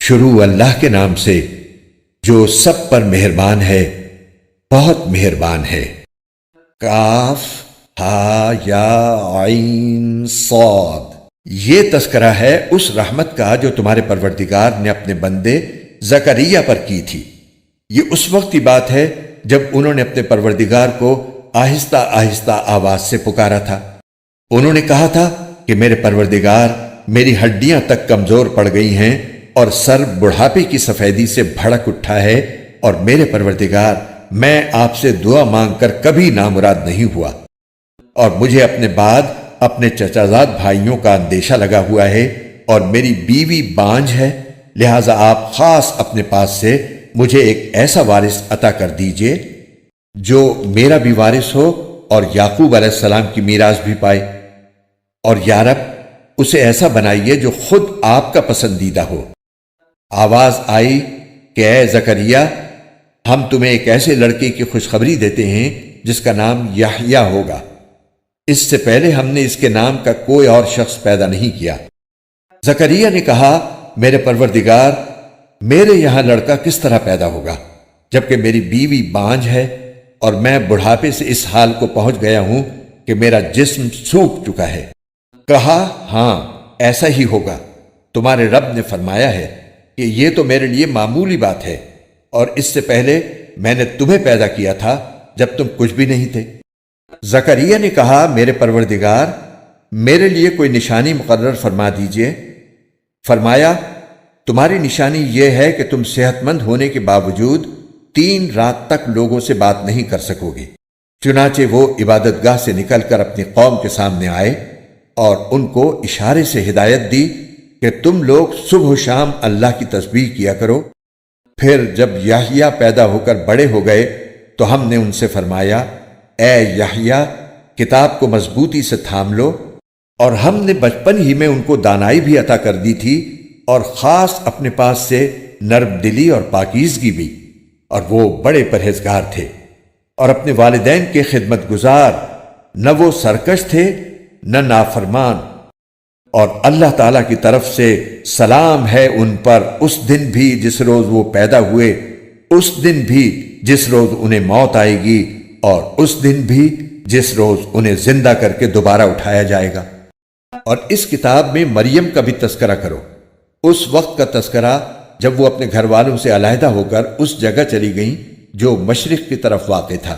شروع اللہ کے نام سے جو سب پر مہربان ہے، بہت مہربان ہے۔ کاف ہا یا عین صاد، یہ تذکرہ ہے اس رحمت کا جو تمہارے پروردگار نے اپنے بندے زکریا پر کی تھی۔ یہ اس وقت کی بات ہے جب انہوں نے اپنے پروردگار کو آہستہ آہستہ آواز سے پکارا تھا۔ انہوں نے کہا تھا کہ میرے پروردگار، میری ہڈیاں تک کمزور پڑ گئی ہیں اور سر بڑھاپے کی سفیدی سے بھڑک اٹھا ہے، اور میرے پروردگار، میں آپ سے دعا مانگ کر کبھی نامراد نہیں ہوا، اور مجھے اپنے بعد اپنے چچازاد بھائیوں کا اندیشہ لگا ہوا ہے، اور میری بیوی بانجھ ہے، لہذا آپ خاص اپنے پاس سے مجھے ایک ایسا وارث عطا کر دیجئے جو میرا بھی وارث ہو اور یعقوب علیہ السلام کی میراث بھی پائے، اور یا رب اسے ایسا بنائیے جو خود آپ کا پسندیدہ ہو۔ آواز آئی کہ اے زکریا، ہم تمہیں ایک ایسے لڑکے کی خوشخبری دیتے ہیں جس کا نام یحییٰ ہوگا۔ اس سے پہلے ہم نے اس کے نام کا کوئی اور شخص پیدا نہیں کیا۔ زکریا نے کہا، میرے پروردگار، میرے یہاں لڑکا کس طرح پیدا ہوگا جبکہ میری بیوی بانجھ ہے اور میں بڑھاپے سے اس حال کو پہنچ گیا ہوں کہ میرا جسم سوکھ چکا ہے۔ کہا، ہاں ایسا ہی ہوگا، تمہارے رب نے فرمایا ہے کہ یہ تو میرے لیے معمولی بات ہے، اور اس سے پہلے میں نے تمہیں پیدا کیا تھا جب تم کچھ بھی نہیں تھے۔ زکریا نے کہا، میرے پروردگار، میرے لیے کوئی نشانی مقرر فرما دیجئے۔ فرمایا، تمہاری نشانی یہ ہے کہ تم صحت مند ہونے کے باوجود 3 رات تک لوگوں سے بات نہیں کر سکو گے۔ چنانچہ وہ عبادت گاہ سے نکل کر اپنی قوم کے سامنے آئے اور ان کو اشارے سے ہدایت دی کہ تم لوگ صبح و شام اللہ کی تسبیح کیا کرو۔ پھر جب یحییٰ پیدا ہو کر بڑے ہو گئے تو ہم نے ان سے فرمایا، اے یحییٰ، کتاب کو مضبوطی سے تھام لو، اور ہم نے بچپن ہی میں ان کو دانائی بھی عطا کر دی تھی، اور خاص اپنے پاس سے نرم دلی اور پاکیزگی بھی، اور وہ بڑے پرہیزگار تھے اور اپنے والدین کے خدمت گزار، نہ وہ سرکش تھے نہ نافرمان، اور اللہ تعالیٰ کی طرف سے سلام ہے ان پر اس دن بھی جس روز وہ پیدا ہوئے، اس دن بھی جس روز انہیں موت آئے گی، اور اس دن بھی جس روز انہیں زندہ کر کے دوبارہ اٹھایا جائے گا۔ اور اس کتاب میں مریم کا بھی تذکرہ کرو، اس وقت کا تذکرہ جب وہ اپنے گھر والوں سے علیحدہ ہو کر اس جگہ چلی گئیں جو مشرق کی طرف واقع تھا۔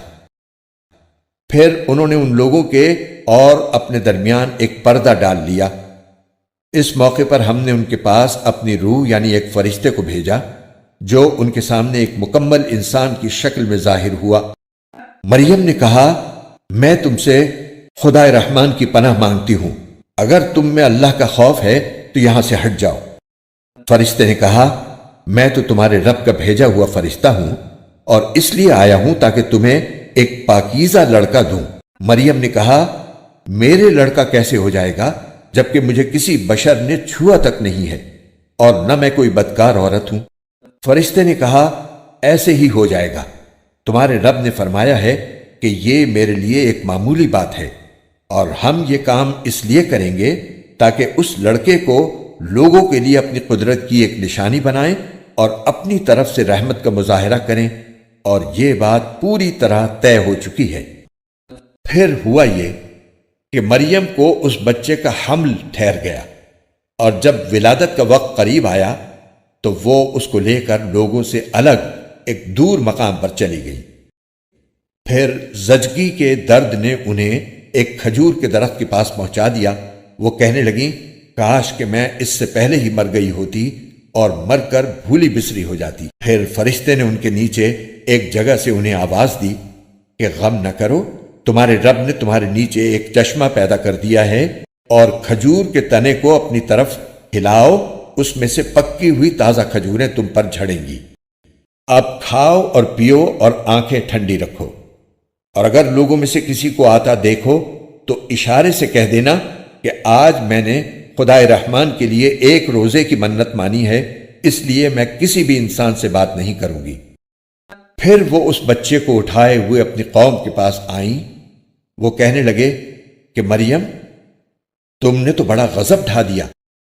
پھر انہوں نے ان لوگوں کے اور اپنے درمیان ایک پردہ ڈال لیا۔ اس موقع پر ہم نے ان کے پاس اپنی روح یعنی ایک فرشتے کو بھیجا جو ان کے سامنے ایک مکمل انسان کی شکل میں ظاہر ہوا۔ مریم نے کہا، میں تم سے خدا رحمان کی پناہ مانگتی ہوں، اگر تم میں اللہ کا خوف ہے تو یہاں سے ہٹ جاؤ۔ فرشتے نے کہا، میں تو تمہارے رب کا بھیجا ہوا فرشتہ ہوں، اور اس لیے آیا ہوں تاکہ تمہیں ایک پاکیزہ لڑکا دوں۔ مریم نے کہا، میرے لڑکا کیسے ہو جائے گا جبکہ مجھے کسی بشر نے چھوا تک نہیں ہے، اور نہ میں کوئی بدکار عورت ہوں۔ فرشتے نے کہا، ایسے ہی ہو جائے گا، تمہارے رب نے فرمایا ہے کہ یہ میرے لیے ایک معمولی بات ہے، اور ہم یہ کام اس لیے کریں گے تاکہ اس لڑکے کو لوگوں کے لیے اپنی قدرت کی ایک نشانی بنائیں اور اپنی طرف سے رحمت کا مظاہرہ کریں، اور یہ بات پوری طرح طے ہو چکی ہے۔ پھر ہوا یہ کہ مریم کو اس بچے کا حمل ٹھہر گیا، اور جب ولادت کا وقت قریب آیا تو وہ اس کو لے کر لوگوں سے الگ ایک دور مقام پر چلی گئی۔ پھر زچگی کے درد نے انہیں ایک کھجور کے درخت کے پاس پہنچا دیا۔ وہ کہنے لگیں، کاش کہ میں اس سے پہلے ہی مر گئی ہوتی اور مر کر بھولی بسری ہو جاتی۔ پھر فرشتے نے ان کے نیچے ایک جگہ سے انہیں آواز دی کہ غم نہ کرو، تمہارے رب نے تمہارے نیچے ایک چشمہ پیدا کر دیا ہے، اور کھجور کے تنے کو اپنی طرف ہلاؤ، اس میں سے پکی ہوئی تازہ کھجوریں تم پر جھڑیں گی۔ اب کھاؤ اور پیو اور آنکھیں ٹھنڈی رکھو، اور اگر لوگوں میں سے کسی کو آتا دیکھو تو اشارے سے کہہ دینا کہ آج میں نے خدائے رحمان کے لیے 1 روزے کی منت مانی ہے، اس لیے میں کسی بھی انسان سے بات نہیں کروں گی۔ پھر وہ اس بچے کو اٹھائے ہوئے اپنی قوم کے پاس آئیں۔ وہ کہنے لگے کہ مریم، تم نے تو بڑا غضب ڈھا دیا۔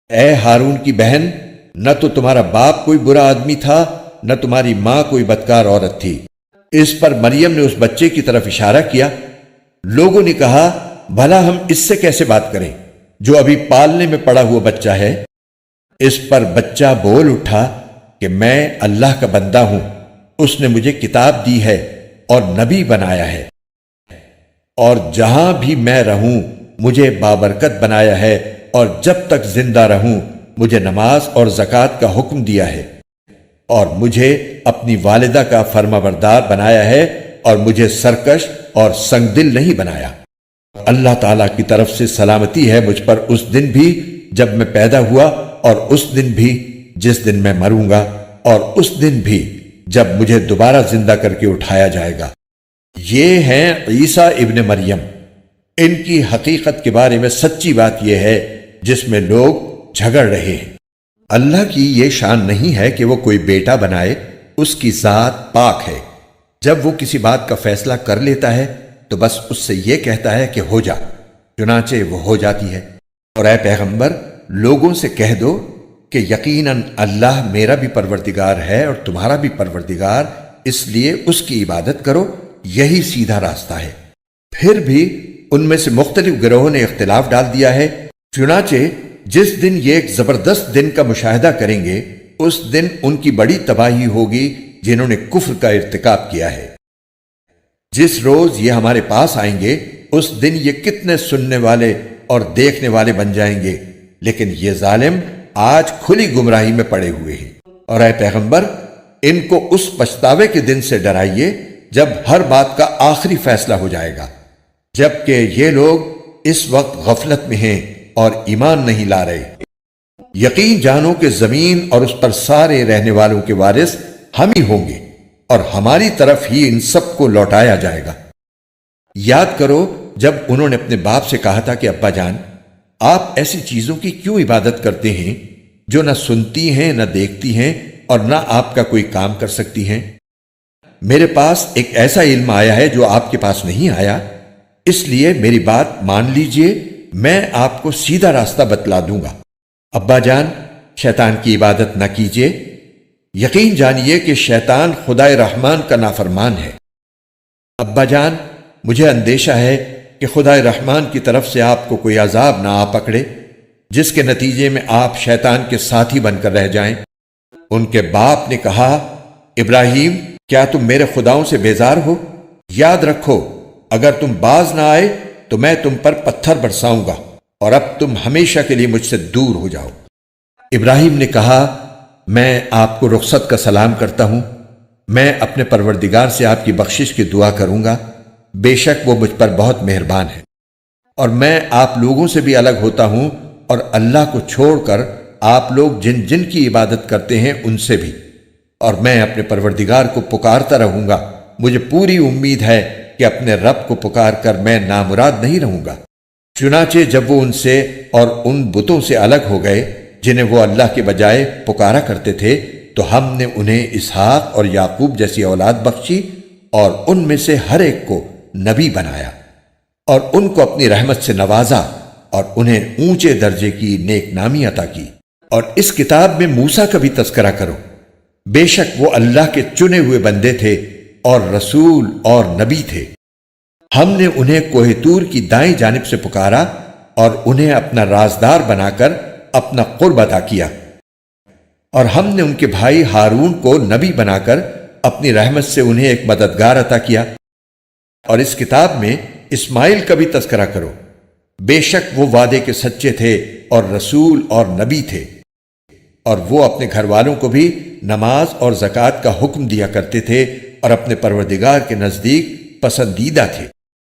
اے ہارون کی بہن، نہ تو تمہارا باپ کوئی برا آدمی تھا، نہ تمہاری ماں کوئی بدکار عورت تھی۔ اس پر مریم نے اس بچے کی طرف اشارہ کیا۔ لوگوں نے کہا بھلا ہم اس سے کیسے بات کریں جو ابھی پالنے میں پڑا ہوا بچہ ہے؟ اس پر بچہ بول اٹھا کہ میں اللہ کا بندہ ہوں، اس نے مجھے کتاب دی ہے اور نبی بنایا ہے، اور جہاں بھی میں رہوں مجھے بابرکت بنایا ہے، اور جب تک زندہ رہوں مجھے نماز اور زکوٰۃ کا حکم دیا ہے، اور مجھے اپنی والدہ کا فرما بردار بنایا ہے، اور مجھے سرکش اور سنگ دل نہیں بنایا۔ اللہ تعالیٰ کی طرف سے سلامتی ہے مجھ پر اس دن بھی جب میں پیدا ہوا، اور اس دن بھی جس دن میں مروں گا، اور اس دن بھی جب مجھے دوبارہ زندہ کر کے اٹھایا جائے گا۔ یہ ہیں عیسیٰ ابن مریم۔ ان کی حقیقت کے بارے میں سچی بات یہ ہے جس میں لوگ جھگڑ رہے ہیں۔ اللہ کی یہ شان نہیں ہے کہ وہ کوئی بیٹا بنائے، اس کی ذات پاک ہے۔ جب وہ کسی بات کا فیصلہ کر لیتا ہے تو بس اس سے یہ کہتا ہے کہ ہو جا، چنانچہ وہ ہو جاتی ہے۔ اور اے پیغمبر، لوگوں سے کہہ دو کہ یقیناً اللہ میرا بھی پروردگار ہے اور تمہارا بھی پروردگار، اس لیے اس کی عبادت کرو، یہی سیدھا راستہ ہے۔ پھر بھی ان میں سے مختلف گروہوں نے اختلاف ڈال دیا ہے، چنانچہ جس دن یہ ایک زبردست دن کا مشاہدہ کریں گے اس دن ان کی بڑی تباہی ہوگی جنہوں نے کفر کا ارتکاب کیا ہے۔ جس روز یہ ہمارے پاس آئیں گے اس دن یہ کتنے سننے والے اور دیکھنے والے بن جائیں گے، لیکن یہ ظالم آج کھلی گمراہی میں پڑے ہوئے ہیں۔ اور اے پیغمبر، ان کو اس پچھتاوے کے دن سے ڈرائیے جب ہر بات کا آخری فیصلہ ہو جائے گا، جبکہ یہ لوگ اس وقت غفلت میں ہیں اور ایمان نہیں لا رہے۔ یقین جانو کہ زمین اور اس پر سارے رہنے والوں کے وارث ہم ہی ہوں گے، اور ہماری طرف ہی ان سب کو لوٹایا جائے گا۔ یاد کرو جب انہوں نے اپنے باپ سے کہا تھا کہ ابا جان، آپ ایسی چیزوں کی کیوں عبادت کرتے ہیں جو نہ سنتی ہیں نہ دیکھتی ہیں اور نہ آپ کا کوئی کام کر سکتی ہیں؟ میرے پاس ایک ایسا علم آیا ہے جو آپ کے پاس نہیں آیا، اس لیے میری بات مان لیجئے، میں آپ کو سیدھا راستہ بتلا دوں گا۔ ابا جان، شیطان کی عبادت نہ کیجیے، یقین جانیے کہ شیطان خدائے رحمان کا نافرمان ہے۔ ابا جان، مجھے اندیشہ ہے کہ خدائے رحمان کی طرف سے آپ کو کوئی عذاب نہ آ پکڑے جس کے نتیجے میں آپ شیطان کے ساتھی بن کر رہ جائیں۔ ان کے باپ نے کہا، ابراہیم، کیا تم میرے خداؤں سے بیزار ہو؟ یاد رکھو، اگر تم باز نہ آئے تو میں تم پر پتھر برساؤں گا، اور اب تم ہمیشہ کے لیے مجھ سے دور ہو جاؤ۔ ابراہیم نے کہا، میں آپ کو رخصت کا سلام کرتا ہوں، میں اپنے پروردگار سے آپ کی بخشش کی دعا کروں گا، بے شک وہ مجھ پر بہت مہربان ہے، اور میں آپ لوگوں سے بھی الگ ہوتا ہوں، اور اللہ کو چھوڑ کر آپ لوگ جن جن کی عبادت کرتے ہیں ان سے بھی، اور میں اپنے پروردگار کو پکارتا رہوں گا۔ مجھے پوری امید ہے کہ اپنے رب کو پکار کر میں نامراد نہیں رہوں گا۔ چنانچہ جب وہ ان سے اور ان بتوں سے الگ ہو گئے جنہیں وہ اللہ کے بجائے پکارا کرتے تھے، تو ہم نے انہیں اسحاق اور یعقوب جیسی اولاد بخشی، اور ان میں سے ہر ایک کو نبی بنایا، اور ان کو اپنی رحمت سے نوازا، اور انہیں اونچے درجے کی نیک نامی عطا کی۔ اور اس کتاب میں موسیٰ کا بھی تذکرہ کرو، بے شک وہ اللہ کے چنے ہوئے بندے تھے اور رسول اور نبی تھے۔ ہم نے انہیں کوہ طور کی دائیں جانب سے پکارا اور انہیں اپنا رازدار بنا کر اپنا قرب عطا کیا، اور ہم نے ان کے بھائی ہارون کو نبی بنا کر اپنی رحمت سے انہیں ایک مددگار عطا کیا۔ اور اس کتاب میں اسماعیل کا بھی تذکرہ کرو، بے شک وہ وعدے کے سچے تھے اور رسول اور نبی تھے، اور وہ اپنے گھر والوں کو بھی نماز اور زکوٰۃ کا حکم دیا کرتے تھے اور اپنے پروردگار کے نزدیک پسندیدہ تھے۔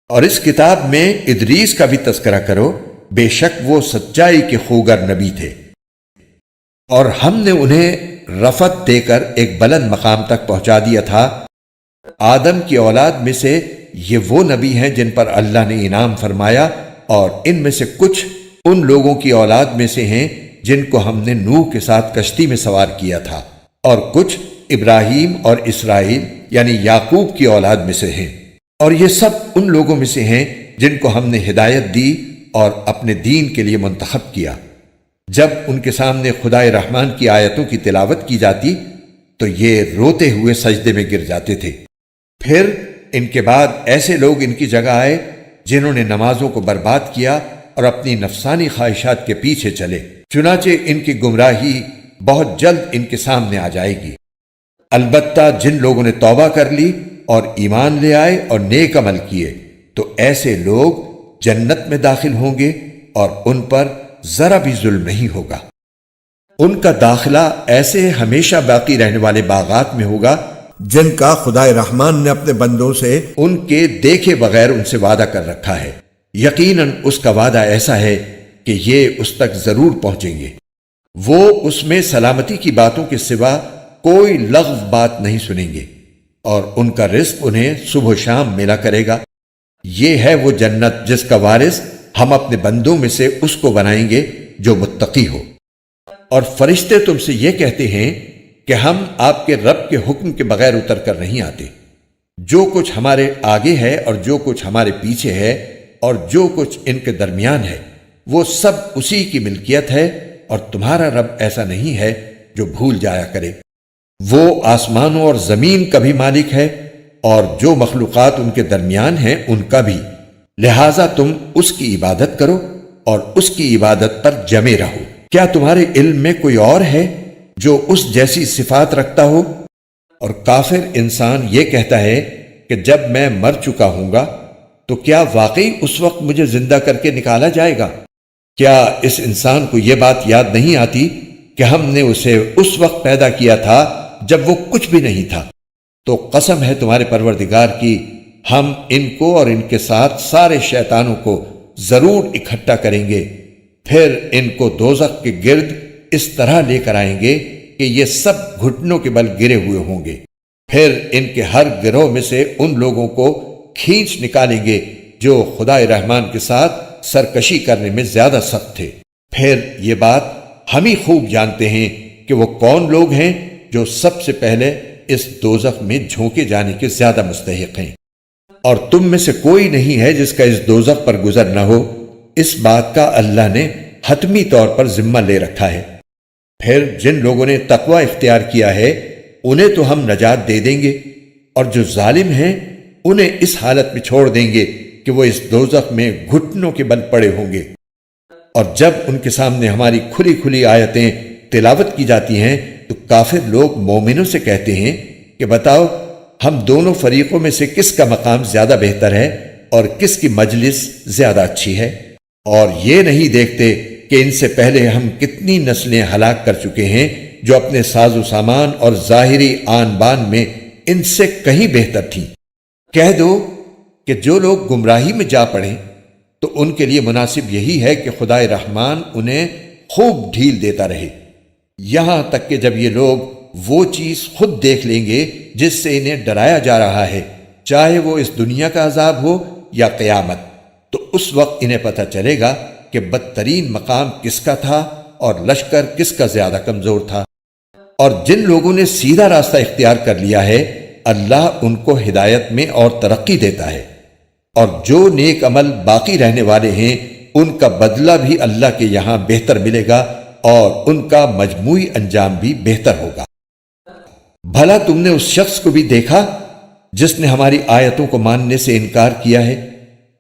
اور اس کتاب میں ادریس کا بھی تذکرہ کرو، بے شک وہ سچائی کے خوگر نبی تھے، اور ہم نے انہیں رفعت دے کر ایک بلند مقام تک پہنچا دیا تھا۔ آدم کی اولاد میں سے یہ وہ نبی ہیں جن پر اللہ نے انعام فرمایا، اور ان میں سے کچھ ان لوگوں کی اولاد میں سے ہیں جن کو ہم نے نوح کے ساتھ کشتی میں سوار کیا تھا، اور کچھ ابراہیم اور اسرائیل یعنی یعقوب کی اولاد میں سے ہیں، اور یہ سب ان لوگوں میں سے ہیں جن کو ہم نے ہدایت دی اور اپنے دین کے لیے منتخب کیا۔ جب ان کے سامنے خدائے رحمان کی آیتوں کی تلاوت کی جاتی تو یہ روتے ہوئے سجدے میں گر جاتے تھے۔ پھر ان کے بعد ایسے لوگ ان کی جگہ آئے جنہوں نے نمازوں کو برباد کیا اور اپنی نفسانی خواہشات کے پیچھے چلے، چنانچہ ان کی گمراہی بہت جلد ان کے سامنے آ جائے گی۔ البتہ جن لوگوں نے توبہ کر لی اور ایمان لے آئے اور نیک عمل کیے تو ایسے لوگ جنت میں داخل ہوں گے اور ان پر ذرا بھی ظلم نہیں ہوگا۔ ان کا داخلہ ایسے ہمیشہ باقی رہنے والے باغات میں ہوگا جن کا خدائے رحمان نے اپنے بندوں سے ان کے دیکھے بغیر ان سے وعدہ کر رکھا ہے۔ یقیناً اس کا وعدہ ایسا ہے کہ یہ اس تک ضرور پہنچیں گے۔ وہ اس میں سلامتی کی باتوں کے سوا کوئی لغو بات نہیں سنیں گے اور ان کا رزق انہیں صبح و شام ملا کرے گا۔ یہ ہے وہ جنت جس کا وارث ہم اپنے بندوں میں سے اس کو بنائیں گے جو متقی ہو۔ اور فرشتے تم سے یہ کہتے ہیں کہ ہم آپ کے رب کے حکم کے بغیر اتر کر نہیں آتے۔ جو کچھ ہمارے آگے ہے اور جو کچھ ہمارے پیچھے ہے اور جو کچھ ان کے درمیان ہے وہ سب اسی کی ملکیت ہے، اور تمہارا رب ایسا نہیں ہے جو بھول جایا کرے۔ وہ آسمانوں اور زمین کا بھی مالک ہے اور جو مخلوقات ان کے درمیان ہیں ان کا بھی، لہذا تم اس کی عبادت کرو اور اس کی عبادت پر جمے رہو۔ کیا تمہارے علم میں کوئی اور ہے جو اس جیسی صفات رکھتا ہو؟ اور کافر انسان یہ کہتا ہے کہ جب میں مر چکا ہوں گا تو کیا واقعی اس وقت مجھے زندہ کر کے نکالا جائے گا؟ کیا اس انسان کو یہ بات یاد نہیں آتی کہ ہم نے اسے اس وقت پیدا کیا تھا جب وہ کچھ بھی نہیں تھا؟ تو قسم ہے تمہارے پروردگار کی، ہم ان کو اور ان کے ساتھ سارے شیطانوں کو ضرور اکٹھا کریں گے، پھر ان کو دوزخ کے گرد اس طرح لے کر آئیں گے کہ یہ سب گھٹنوں کے بل گرے ہوئے ہوں گے۔ پھر ان کے ہر گروہ میں سے ان لوگوں کو کھینچ نکالیں گے جو خدائے رحمان کے ساتھ سرکشی کرنے میں زیادہ سخت تھے۔ پھر یہ بات ہم ہی خوب جانتے ہیں کہ وہ کون لوگ ہیں جو سب سے پہلے اس دوزخ میں جھونکے جانے کے زیادہ مستحق ہیں، اور تم میں سے کوئی نہیں ہے جس کا اس دوزخ پر گزر نہ ہو۔ اس بات کا اللہ نے حتمی طور پر ذمہ لے رکھا ہے۔ پھر جن لوگوں نے تقوی اختیار کیا ہے انہیں تو ہم نجات دے دیں گے، اور جو ظالم ہیں انہیں اس حالت میں چھوڑ دیں گے کہ وہ اس دوزخ میں گھٹنوں کے بل پڑے ہوں گے۔ اور جب ان کے سامنے ہماری کھلی کھلی آیتیں تلاوت کی جاتی ہیں تو کافر لوگ مومنوں سے کہتے ہیں کہ بتاؤ ہم دونوں فریقوں میں سے کس کا مقام زیادہ بہتر ہے اور کس کی مجلس زیادہ اچھی ہے؟ اور یہ نہیں دیکھتے کہ ان سے پہلے ہم کتنی نسلیں ہلاک کر چکے ہیں جو اپنے ساز و سامان اور ظاہری آن بان میں ان سے کہیں بہتر تھیں۔ کہہ دو کہ جو لوگ گمراہی میں جا پڑیں تو ان کے لیے مناسب یہی ہے کہ خدائے رحمان انہیں خوب ڈھیل دیتا رہے، یہاں تک کہ جب یہ لوگ وہ چیز خود دیکھ لیں گے جس سے انہیں ڈرایا جا رہا ہے، چاہے وہ اس دنیا کا عذاب ہو یا قیامت، تو اس وقت انہیں پتہ چلے گا کہ بدترین مقام کس کا تھا اور لشکر کس کا زیادہ کمزور تھا۔ اور جن لوگوں نے سیدھا راستہ اختیار کر لیا ہے اللہ ان کو ہدایت میں اور ترقی دیتا ہے، اور جو نیک عمل باقی رہنے والے ہیں ان کا بدلہ بھی اللہ کے یہاں بہتر ملے گا اور ان کا مجموعی انجام بھی بہتر ہوگا۔ بھلا تم نے اس شخص کو بھی دیکھا جس نے ہماری آیتوں کو ماننے سے انکار کیا ہے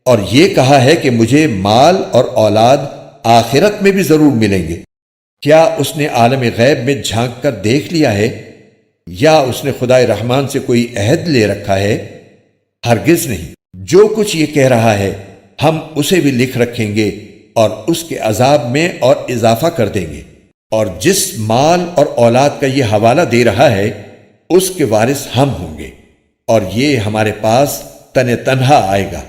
اور یہ کہا ہے کہ مجھے مال اور اولاد آخرت میں بھی ضرور ملیں گے؟ کیا اس نے عالم غیب میں جھانک کر دیکھ لیا ہے یا اس نے خدائے رحمان سے کوئی عہد لے رکھا ہے؟ ہرگز نہیں۔ جو کچھ یہ کہہ رہا ہے ہم اسے بھی لکھ رکھیں گے اور اس کے عذاب میں اور اضافہ کر دیں گے، اور جس مال اور اولاد کا یہ حوالہ دے رہا ہے اس کے وارث ہم ہوں گے، اور یہ ہمارے پاس تنہا آئے گا۔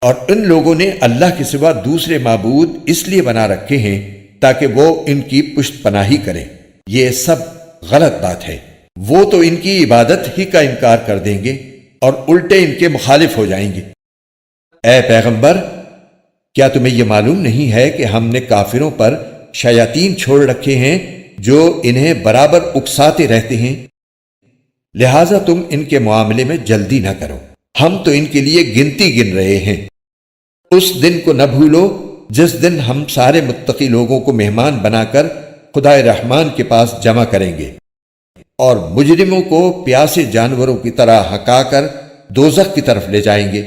اور ان لوگوں نے اللہ کے سوا دوسرے معبود اس لیے بنا رکھے ہیں تاکہ وہ ان کی پشت پناہی کریں۔ یہ سب غلط بات ہے۔ وہ تو ان کی عبادت ہی کا انکار کر دیں گے اور الٹے ان کے مخالف ہو جائیں گے۔ اے پیغمبر، کیا تمہیں یہ معلوم نہیں ہے کہ ہم نے کافروں پر شیاطین چھوڑ رکھے ہیں جو انہیں برابر اکساتے رہتے ہیں؟ لہذا تم ان کے معاملے میں جلدی نہ کرو، ہم تو ان کے لیے گنتی گن رہے ہیں۔ اس دن کو نہ بھولو جس دن ہم سارے متقی لوگوں کو مہمان بنا کر خدائے رحمان کے پاس جمع کریں گے اور مجرموں کو پیاسے جانوروں کی طرح ہکا کر دوزخ کی طرف لے جائیں گے۔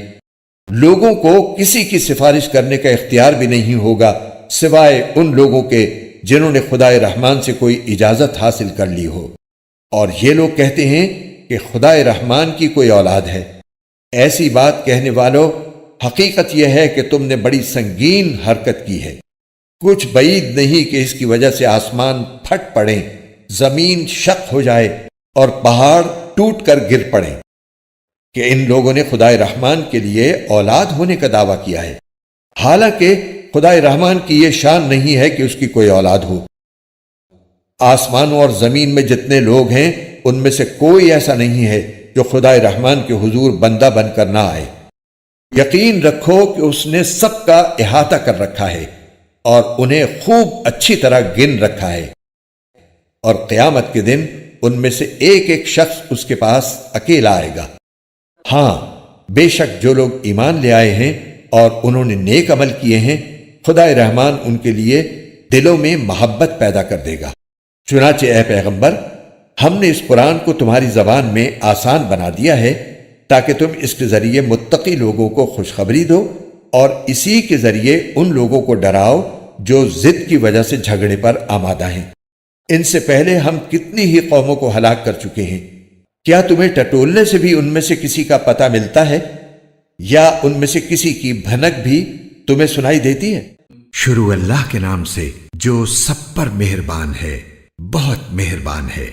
لوگوں کو کسی کی سفارش کرنے کا اختیار بھی نہیں ہوگا سوائے ان لوگوں کے جنہوں نے خدائے رحمان سے کوئی اجازت حاصل کر لی ہو، اور یہ لوگ کہتے ہیں کہ خدائے رحمان کی کوئی اولاد ہے۔ ایسی بات کہنے والوں، حقیقت یہ ہے کہ تم نے بڑی سنگین حرکت کی ہے۔ کچھ بعید نہیں کہ اس کی وجہ سے آسمان پھٹ پڑیں، زمین شق ہو جائے اور پہاڑ ٹوٹ کر گر پڑیں کہ ان لوگوں نے خدائے رحمان کے لیے اولاد ہونے کا دعویٰ کیا ہے، حالانکہ خدائے رحمان کی یہ شان نہیں ہے کہ اس کی کوئی اولاد ہو۔ آسمانوں اور زمین میں جتنے لوگ ہیں ان میں سے کوئی ایسا نہیں ہے جو خدائے رحمان کے حضور بندہ بن کر نہ آئے۔ یقین رکھو کہ اس نے سب کا احاطہ کر رکھا ہے اور انہیں خوب اچھی طرح گن رکھا ہے، اور قیامت کے دن ان میں سے ایک ایک شخص اس کے پاس اکیلا آئے گا۔ ہاں، بے شک جو لوگ ایمان لے آئے ہیں اور انہوں نے نیک عمل کیے ہیں، خدائے رحمان ان کے لیے دلوں میں محبت پیدا کر دے گا۔ چنانچہ اے پیغمبر، ہم نے اس قرآن کو تمہاری زبان میں آسان بنا دیا ہے تاکہ تم اس کے ذریعے متقی لوگوں کو خوشخبری دو اور اسی کے ذریعے ان لوگوں کو ڈراؤ جو ضد کی وجہ سے جھگڑے پر آمادہ ہیں۔ ان سے پہلے ہم کتنی ہی قوموں کو ہلاک کر چکے ہیں۔ کیا تمہیں ٹٹولنے سے بھی ان میں سے کسی کا پتہ ملتا ہے، یا ان میں سے کسی کی بھنک بھی تمہیں سنائی دیتی ہے؟ شروع اللہ کے نام سے جو سب پر مہربان ہے، بہت مہربان ہے۔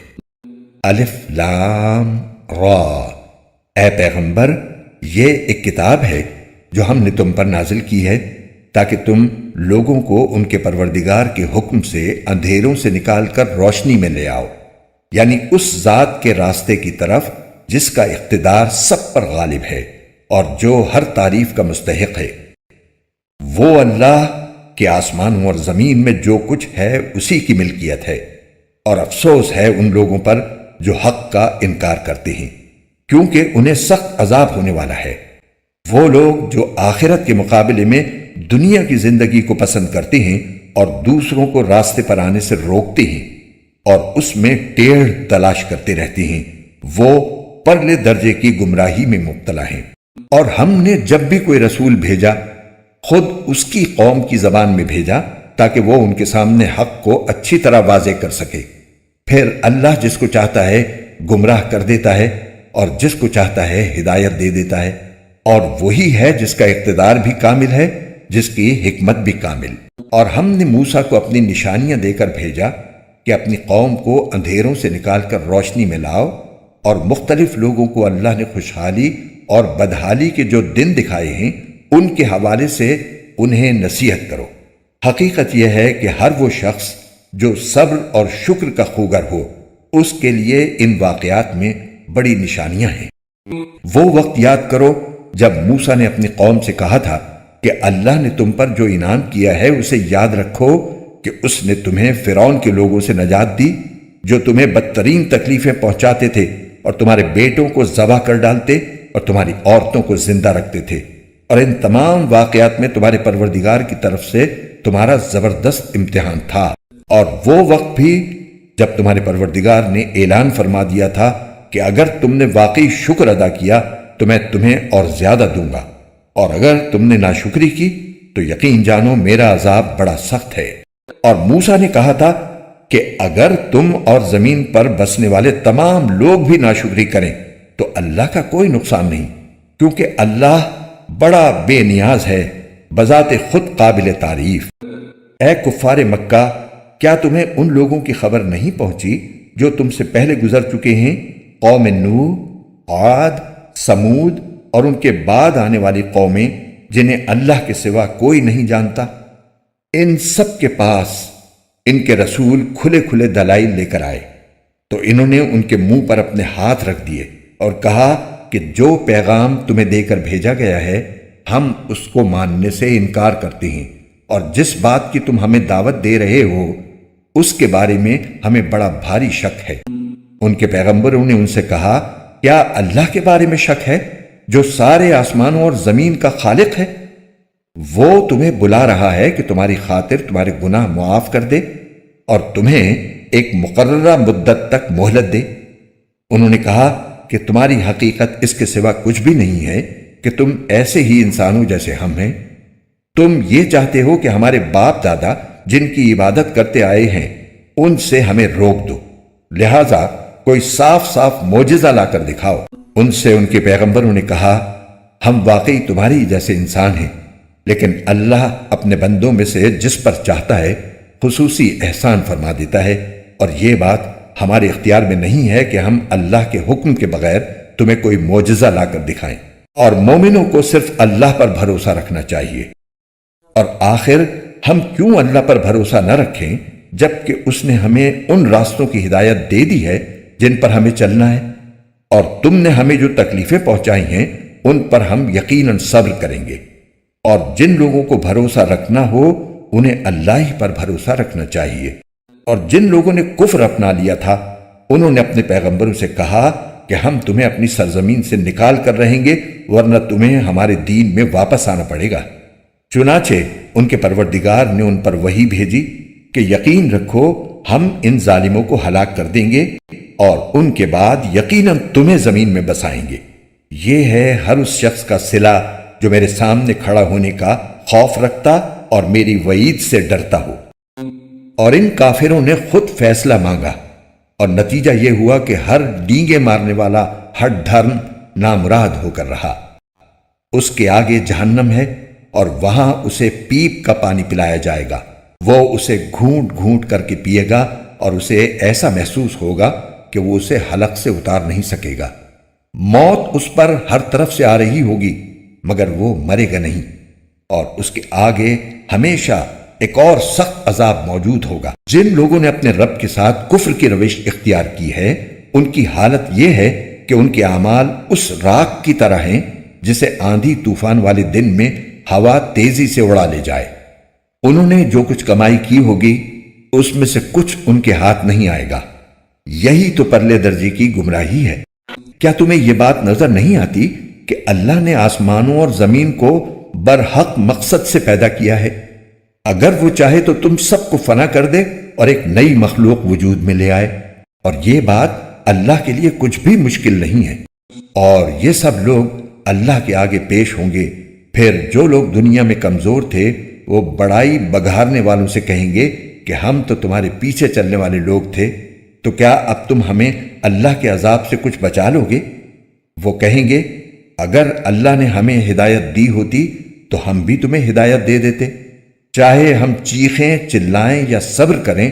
الف لام را۔ اے پیغمبر، یہ ایک کتاب ہے جو ہم نے تم پر نازل کی ہے تاکہ تم لوگوں کو ان کے پروردگار کے حکم سے اندھیروں سے نکال کر روشنی میں لے آؤ، یعنی اس ذات کے راستے کی طرف جس کا اقتدار سب پر غالب ہے اور جو ہر تعریف کا مستحق ہے۔ وہ اللہ کہ آسمانوں اور زمین میں جو کچھ ہے اسی کی ملکیت ہے، اور افسوس ہے ان لوگوں پر جو حق کا انکار کرتے ہیں، کیونکہ انہیں سخت عذاب ہونے والا ہے۔ وہ لوگ جو آخرت کے مقابلے میں دنیا کی زندگی کو پسند کرتے ہیں اور دوسروں کو راستے پر آنے سے روکتے ہیں اور اس میں ٹیڑھ تلاش کرتے رہتے ہیں، وہ پرلے درجے کی گمراہی میں مبتلا ہیں۔ اور ہم نے جب بھی کوئی رسول بھیجا خود اس کی قوم کی زبان میں بھیجا تاکہ وہ ان کے سامنے حق کو اچھی طرح واضح کر سکے۔ پھر اللہ جس کو چاہتا ہے گمراہ کر دیتا ہے اور جس کو چاہتا ہے ہدایت دے دیتا ہے، اور وہی ہے جس کا اقتدار بھی کامل ہے، جس کی حکمت بھی کامل۔ اور ہم نے موسیٰ کو اپنی نشانیاں دے کر بھیجا کہ اپنی قوم کو اندھیروں سے نکال کر روشنی میں لاؤ، اور مختلف لوگوں کو اللہ نے خوشحالی اور بدحالی کے جو دن دکھائے ہیں ان کے حوالے سے انہیں نصیحت کرو۔ حقیقت یہ ہے کہ ہر وہ شخص جو صبر اور شکر کا خوگر ہو، اس کے لیے ان واقعات میں بڑی نشانیاں ہیں۔ وہ وقت یاد کرو جب موسیٰ نے اپنی قوم سے کہا تھا کہ اللہ نے تم پر جو انعام کیا ہے اسے یاد رکھو کہ اس نے تمہیں فرعون کے لوگوں سے نجات دی جو تمہیں بدترین تکلیفیں پہنچاتے تھے اور تمہارے بیٹوں کو ذبح کر ڈالتے اور تمہاری عورتوں کو زندہ رکھتے تھے، اور ان تمام واقعات میں تمہارے پروردگار کی طرف سے تمہارا زبردست امتحان تھا۔ اور وہ وقت بھی جب تمہارے پروردگار نے اعلان فرما دیا تھا کہ اگر تم نے واقعی شکر ادا کیا تو میں تمہیں اور زیادہ دوں گا، اور اگر تم نے ناشکری کی تو یقین جانو میرا عذاب بڑا سخت ہے۔ اور موسیٰ نے کہا تھا کہ اگر تم اور زمین پر بسنے والے تمام لوگ بھی ناشکری کریں تو اللہ کا کوئی نقصان نہیں، کیونکہ اللہ بڑا بے نیاز ہے، بذات خود قابل تعریف۔ اے کفار مکہ، کیا تمہیں ان لوگوں کی خبر نہیں پہنچی جو تم سے پہلے گزر چکے ہیں، قوم نوح، عاد، سمود اور ان کے بعد آنے والی قومیں جنہیں اللہ کے سوا کوئی نہیں جانتا؟ ان سب کے پاس ان کے رسول کھلے کھلے دلائل لے کر آئے تو انہوں نے ان کے منہ پر اپنے ہاتھ رکھ دیے اور کہا کہ جو پیغام تمہیں دے کر بھیجا گیا ہے ہم اس کو ماننے سے انکار کرتے ہیں، اور جس بات کی تم ہمیں دعوت دے رہے ہو اس کے بارے میں ہمیں بڑا بھاری شک ہے۔ ان کے پیغمبروں نے ان سے کہا، کیا اللہ کے بارے میں شک ہے جو سارے آسمانوں اور زمین کا خالق ہے؟ وہ تمہیں بلا رہا ہے کہ تمہاری خاطر تمہارے گناہ معاف کر دے اور تمہیں ایک مقررہ مدت تک مہلت دے۔ انہوں نے کہا کہ تمہاری حقیقت اس کے سوا کچھ بھی نہیں ہے کہ تم ایسے ہی انسانوں جیسے ہم ہیں۔ تم یہ چاہتے ہو کہ ہمارے باپ دادا جن کی عبادت کرتے آئے ہیں ان سے ہمیں روک دو، لہذا کوئی صاف صاف معجزہ لا کر دکھاؤ۔ ان سے ان کے پیغمبروں نے کہا ہم واقعی تمہاری جیسے انسان ہیں، لیکن اللہ اپنے بندوں میں سے جس پر چاہتا ہے خصوصی احسان فرما دیتا ہے، اور یہ بات ہمارے اختیار میں نہیں ہے کہ ہم اللہ کے حکم کے بغیر تمہیں کوئی معجزہ لا کر دکھائیں، اور مومنوں کو صرف اللہ پر بھروسہ رکھنا چاہیے۔ اور آخر ہم کیوں اللہ پر بھروسہ نہ رکھیں جبکہ اس نے ہمیں ان راستوں کی ہدایت دے دی ہے جن پر ہمیں چلنا ہے، اور تم نے ہمیں جو تکلیفیں پہنچائی ہیں ان پر ہم یقیناً صبر کریں گے۔ اور جن لوگوں کو بھروسہ رکھنا ہو انہیں اللہ ہی پر بھروسہ رکھنا چاہیے۔ اور جن لوگوں نے کفر اپنا لیا تھا انہوں نے اپنے پیغمبروں سے کہا کہ ہم تمہیں اپنی سرزمین سے نکال کر رہیں گے ورنہ تمہیں ہمارے دین میں واپس آنا پڑے گا۔ چنانچہ ان کے پروردگار نے ان پر وحی بھیجی کہ یقین رکھو ہم ان ظالموں کو ہلاک کر دیں گے اور ان کے بعد یقیناً تمہیں زمین میں بسائیں گے۔ یہ ہے ہر اس شخص کا صلہ جو میرے سامنے کھڑا ہونے کا خوف رکھتا اور میری وعید سے ڈرتا ہو۔ اور ان کافروں نے خود فیصلہ مانگا اور نتیجہ یہ ہوا کہ ہر ڈینگے مارنے والا ہٹ دھرم نامراد ہو کر رہا۔ اس کے آگے جہنم ہے اور وہاں اسے پیپ کا پانی پلایا جائے گا، وہ اسے گھونٹ گھونٹ کر کے پیے گا اور اسے ایسا محسوس ہوگا کہ وہ اسے حلق سے اتار نہیں سکے گا۔ موت اس پر ہر طرف سے آ رہی ہوگی مگر وہ مرے گا نہیں، اور اس کے آگے ہمیشہ ایک اور سخت عذاب موجود ہوگا۔ جن لوگوں نے اپنے رب کے ساتھ کفر کی روش اختیار کی ہے ان کی حالت یہ ہے کہ ان کے اعمال اس راکھ کی طرح ہیں جسے آندھی طوفان والے دن میں ہوا تیزی سے اڑا لے جائے۔ انہوں نے جو کچھ کمائی کی ہوگی اس میں سے کچھ ان کے ہاتھ نہیں آئے گا۔ یہی تو پرلے درجے کی گمراہی ہے۔ کیا تمہیں یہ بات نظر نہیں آتی کہ اللہ نے آسمانوں اور زمین کو برحق مقصد سے پیدا کیا ہے؟ اگر وہ چاہے تو تم سب کو فنا کر دے اور ایک نئی مخلوق وجود میں لے آئے، اور یہ بات اللہ کے لیے کچھ بھی مشکل نہیں ہے۔ اور یہ سب لوگ اللہ کے آگے پیش ہوں گے، پھر جو لوگ دنیا میں کمزور تھے وہ بڑائی بگھارنے والوں سے کہیں گے کہ ہم تو تمہارے پیچھے چلنے والے لوگ تھے، تو کیا اب تم ہمیں اللہ کے عذاب سے کچھ بچا لو گے؟ وہ کہیں گے اگر اللہ نے ہمیں ہدایت دی ہوتی تو ہم بھی تمہیں ہدایت دے دیتے، چاہے ہم چیخیں چلائیں یا صبر کریں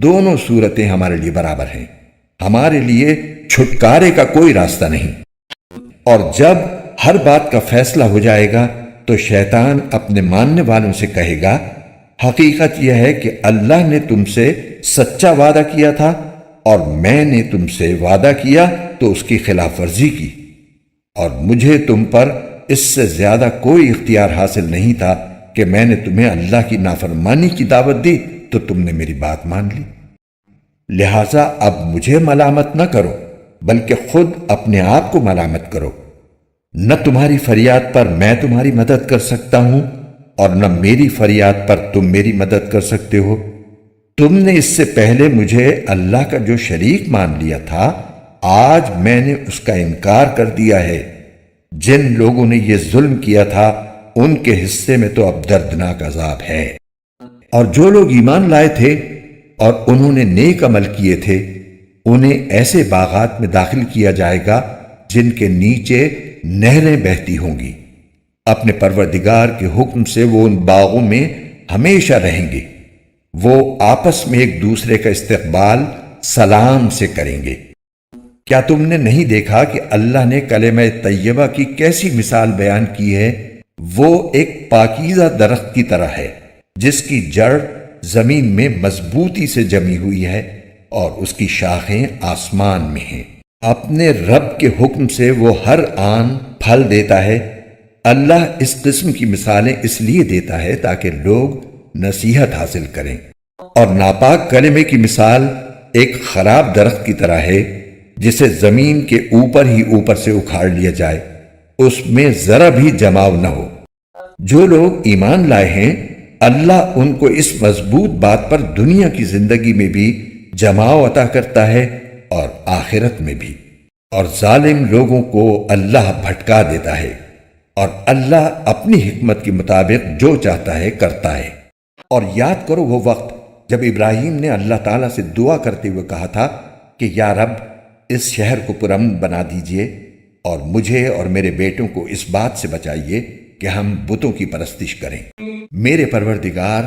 دونوں صورتیں ہمارے لیے برابر ہیں، ہمارے لیے چھٹکارے کا کوئی راستہ نہیں۔ اور جب ہر بات کا فیصلہ ہو جائے گا تو شیطان اپنے ماننے والوں سے کہے گا حقیقت یہ ہے کہ اللہ نے تم سے سچا وعدہ کیا تھا اور میں نے تم سے وعدہ کیا تو اس کی خلاف ورزی کی، اور مجھے تم پر اس سے زیادہ کوئی اختیار حاصل نہیں تھا کہ میں نے تمہیں اللہ کی نافرمانی کی دعوت دی تو تم نے میری بات مان لی، لہٰذا اب مجھے ملامت نہ کرو بلکہ خود اپنے آپ کو ملامت کرو۔ نہ تمہاری فریاد پر میں تمہاری مدد کر سکتا ہوں اور نہ میری فریاد پر تم میری مدد کر سکتے ہو۔ تم نے اس سے پہلے مجھے اللہ کا جو شریک مان لیا تھا آج میں نے اس کا انکار کر دیا ہے۔ جن لوگوں نے یہ ظلم کیا تھا ان کے حصے میں تو اب دردناک عذاب ہے۔ اور جو لوگ ایمان لائے تھے اور انہوں نے نیک عمل کیے تھے انہیں ایسے باغات میں داخل کیا جائے گا جن کے نیچے نہریں بہتی ہوں گی۔ اپنے پروردگار کے حکم سے وہ ان باغوں میں ہمیشہ رہیں گے۔ وہ آپس میں ایک دوسرے کا استقبال سلام سے کریں گے۔ کیا تم نے نہیں دیکھا کہ اللہ نے کلمہ طیبہ کی کیسی مثال بیان کی ہے؟ وہ ایک پاکیزہ درخت کی طرح ہے جس کی جڑ زمین میں مضبوطی سے جمی ہوئی ہے اور اس کی شاخیں آسمان میں ہیں۔ اپنے رب کے حکم سے وہ ہر آن پھل دیتا ہے۔ اللہ اس قسم کی مثالیں اس لیے دیتا ہے تاکہ لوگ نصیحت حاصل کریں۔ اور ناپاک کلمے کی مثال ایک خراب درخت کی طرح ہے جسے زمین کے اوپر ہی اوپر سے اکھاڑ لیا جائے، اس میں ذرا بھی جماؤ نہ ہو۔ جو لوگ ایمان لائے ہیں اللہ ان کو اس مضبوط بات پر دنیا کی زندگی میں بھی جماؤ عطا کرتا ہے اور آخرت میں بھی، اور ظالم لوگوں کو اللہ بھٹکا دیتا ہے، اور اللہ اپنی حکمت کے مطابق جو چاہتا ہے کرتا ہے۔ اور یاد کرو وہ وقت جب ابراہیم نے اللہ تعالیٰ سے دعا کرتے ہوئے کہا تھا کہ یا رب اس شہر کو پرامن بنا دیجئے اور مجھے اور میرے بیٹوں کو اس بات سے بچائیے کہ ہم بتوں کی پرستش کریں۔ میرے پروردگار،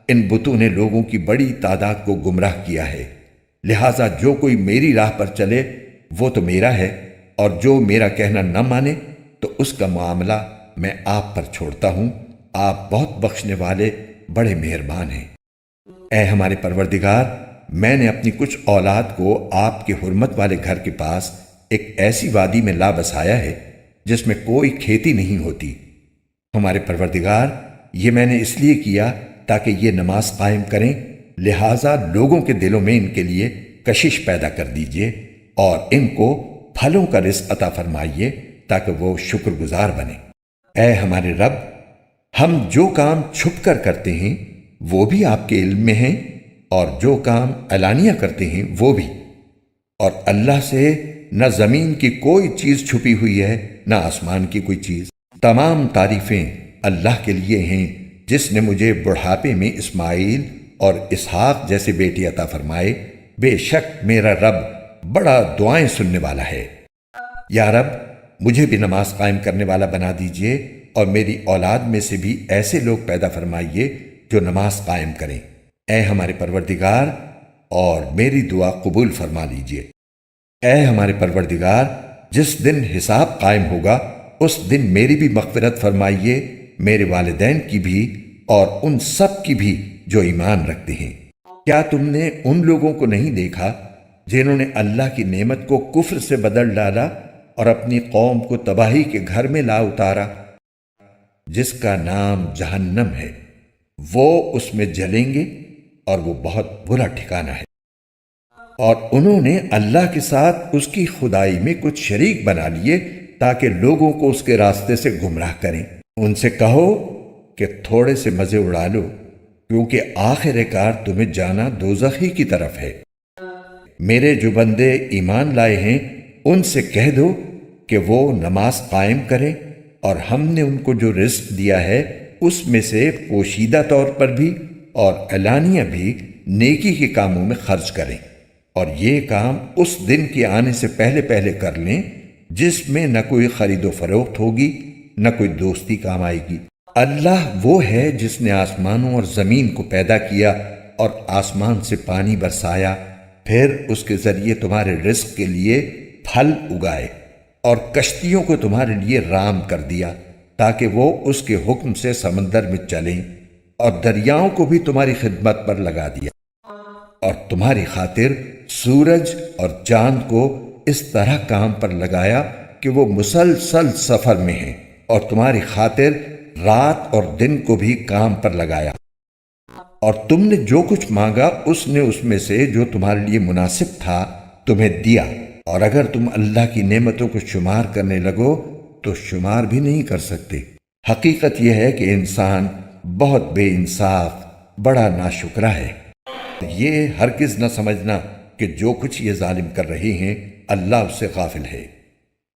ان بتوں نے لوگوں کی بڑی تعداد کو گمراہ کیا ہے، لہٰذا جو کوئی میری راہ پر چلے وہ تو میرا ہے، اور جو میرا کہنا نہ مانے تو اس کا معاملہ میں آپ پر چھوڑتا ہوں، آپ بہت بخشنے والے بڑے مہربان ہیں۔ اے ہمارے پروردگار، میں نے اپنی کچھ اولاد کو آپ کے حرمت والے گھر کے پاس ایک ایسی وادی میں لا بسایا ہے جس میں کوئی کھیتی نہیں ہوتی۔ ہمارے پروردگار، یہ میں نے اس لیے کیا تاکہ یہ نماز قائم کریں، لہٰذا لوگوں کے دلوں میں ان کے لیے کشش پیدا کر دیجئے اور ان کو پھلوں کا رزق عطا فرمائیے تاکہ وہ شکر گزار بنیں۔ اے ہمارے رب، ہم جو کام چھپ کر کرتے ہیں وہ بھی آپ کے علم میں ہیں، اور جو کام علانیہ کرتے ہیں وہ بھی، اور اللہ سے نہ زمین کی کوئی چیز چھپی ہوئی ہے نہ آسمان کی کوئی چیز۔ تمام تعریفیں اللہ کے لیے ہیں جس نے مجھے بڑھاپے میں اسماعیل اور اسحاق جیسے بیٹے عطا فرمائے۔ بے شک میرا رب بڑا دعائیں سننے والا ہے۔ یا رب، مجھے بھی نماز قائم کرنے والا بنا دیجئے اور میری اولاد میں سے بھی ایسے لوگ پیدا فرمائیے جو نماز قائم کریں۔ اے ہمارے پروردگار، اور میری دعا قبول فرما لیجئے۔ اے ہمارے پروردگار، جس دن حساب قائم ہوگا اس دن میری بھی مغفرت فرمائیے، میرے والدین کی بھی اور ان سب کی بھی جو ایمان رکھتے ہیں۔ کیا تم نے ان لوگوں کو نہیں دیکھا جنہوں نے اللہ کی نعمت کو کفر سے بدل ڈالا اور اپنی قوم کو تباہی کے گھر میں لا اتارا، جس کا نام جہنم ہے؟ وہ اس میں جلیں گے اور وہ بہت برا ٹھکانہ ہے۔ اور انہوں نے اللہ کے ساتھ اس کی خدائی میں کچھ شریک بنا لیے تاکہ لوگوں کو اس کے راستے سے گمراہ کریں۔ ان سے کہو کہ تھوڑے سے مزے اڑا لو، کیونکہ آخر کار تمہیں جانا دوزخ ہی کی طرف ہے۔ میرے جو بندے ایمان لائے ہیں ان سے کہہ دو کہ وہ نماز قائم کریں، اور ہم نے ان کو جو رزق دیا ہے اس میں سے پوشیدہ طور پر بھی اور علانیہ بھی نیکی کے کاموں میں خرچ کریں، اور یہ کام اس دن کے آنے سے پہلے پہلے کر لیں جس میں نہ کوئی خرید و فروخت ہوگی نہ کوئی دوستی کام آئے گی۔ اللہ وہ ہے جس نے آسمانوں اور زمین کو پیدا کیا اور آسمان سے پانی برسایا، پھر اس کے ذریعے تمہارے رزق کے لیے پھل اگائے، اور کشتیوں کو تمہارے لیے رام کر دیا تاکہ وہ اس کے حکم سے سمندر میں چلیں، اور دریاؤں کو بھی تمہاری خدمت پر لگا دیا، اور تمہاری خاطر سورج اور چاند کو اس طرح کام پر لگایا کہ وہ مسلسل سفر میں ہیں، اور تمہاری خاطر رات اور دن کو بھی کام پر لگایا، اور تم نے جو کچھ مانگا اس نے اس میں سے جو تمہارے لیے مناسب تھا تمہیں دیا، اور اگر تم اللہ کی نعمتوں کو شمار کرنے لگو تو شمار بھی نہیں کر سکتے۔ حقیقت یہ ہے کہ انسان بہت بے انصاف، بڑا ناشکرا ہے۔ یہ ہرگز نہ سمجھنا کہ جو کچھ یہ ظالم کر رہے ہیں اللہ اس سے غافل ہے۔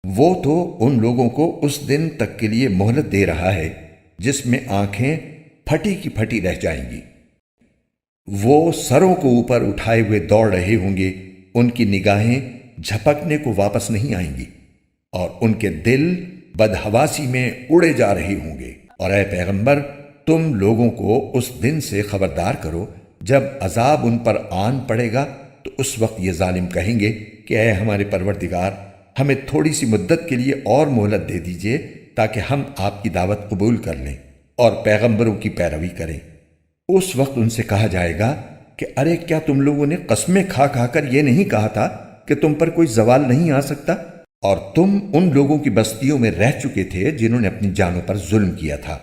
وہ تو ان لوگوں کو اس دن تک کے لیے مہلت دے رہا ہے جس میں آنکھیں پھٹی کی پھٹی رہ جائیں گی۔ وہ سروں کو اوپر اٹھائے ہوئے دوڑ رہے ہوں گے، ان کی نگاہیں جھپکنے کو واپس نہیں آئیں گی، اور ان کے دل بدحواسی میں اڑے جا رہے ہوں گے۔ اور اے پیغمبر، تم لوگوں کو اس دن سے خبردار کرو جب عذاب ان پر آن پڑے گا تو اس وقت یہ ظالم کہیں گے کہ اے ہمارے پروردگار، ہمیں تھوڑی سی مدت کے لیے اور مہلت دے دیجئے تاکہ ہم آپ کی دعوت قبول کر لیں اور پیغمبروں کی پیروی کریں۔ اس وقت ان سے کہا جائے گا کہ ارے کیا تم لوگوں نے قسمیں کھا کھا کر یہ نہیں کہا تھا کہ تم پر کوئی زوال نہیں آ سکتا؟ اور تم ان لوگوں کی بستیوں میں رہ چکے تھے جنہوں نے اپنی جانوں پر ظلم کیا تھا،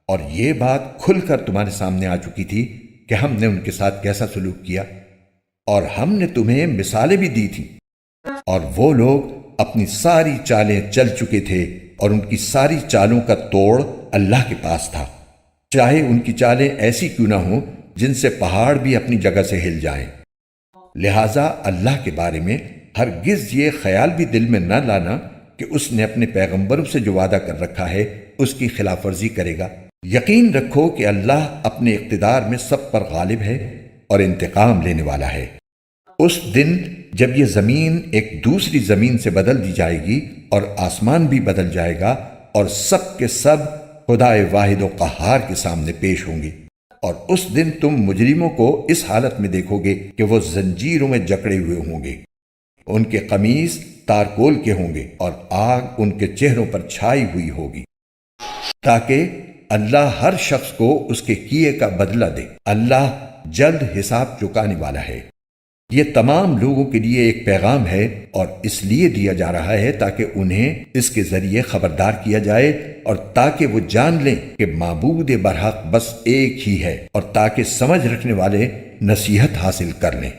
اور یہ بات کھل کر تمہارے سامنے آ چکی تھی کہ ہم نے ان کے ساتھ کیسا سلوک کیا، اور ہم نے تمہیں مثالیں بھی دی تھیں، اور وہ لوگ اپنی ساری چالیں چل چکے تھے اور ان کی ساری چالوں کا توڑ اللہ کے پاس تھا، چاہے ان کی چالیں ایسی کیوں نہ ہوں جن سے پہاڑ بھی اپنی جگہ سے ہل جائیں۔ لہٰذا اللہ کے بارے میں ہرگز یہ خیال بھی دل میں نہ لانا کہ اس نے اپنے پیغمبروں سے جو وعدہ کر رکھا ہے اس کی خلاف ورزی کرے گا۔ یقین رکھو کہ اللہ اپنے اقتدار میں سب پر غالب ہے اور انتقام لینے والا ہے۔ اس دن جب یہ زمین ایک دوسری زمین سے بدل دی جائے گی اور آسمان بھی بدل جائے گا اور سب کے سب خدائے واحد و قہار کے سامنے پیش ہوں گے، اور اس دن تم مجرموں کو اس حالت میں دیکھو گے کہ وہ زنجیروں میں جکڑے ہوئے ہوں گے، ان کے قمیص تارکول کے ہوں گے اور آگ ان کے چہروں پر چھائی ہوئی ہوگی، تاکہ اللہ ہر شخص کو اس کے کیے کا بدلہ دے۔ اللہ جلد حساب چکانے والا ہے۔ یہ تمام لوگوں کے لیے ایک پیغام ہے اور اس لیے دیا جا رہا ہے تاکہ انہیں اس کے ذریعے خبردار کیا جائے اور تاکہ وہ جان لیں کہ معبود برحق بس ایک ہی ہے، اور تاکہ سمجھ رکھنے والے نصیحت حاصل کر لیں۔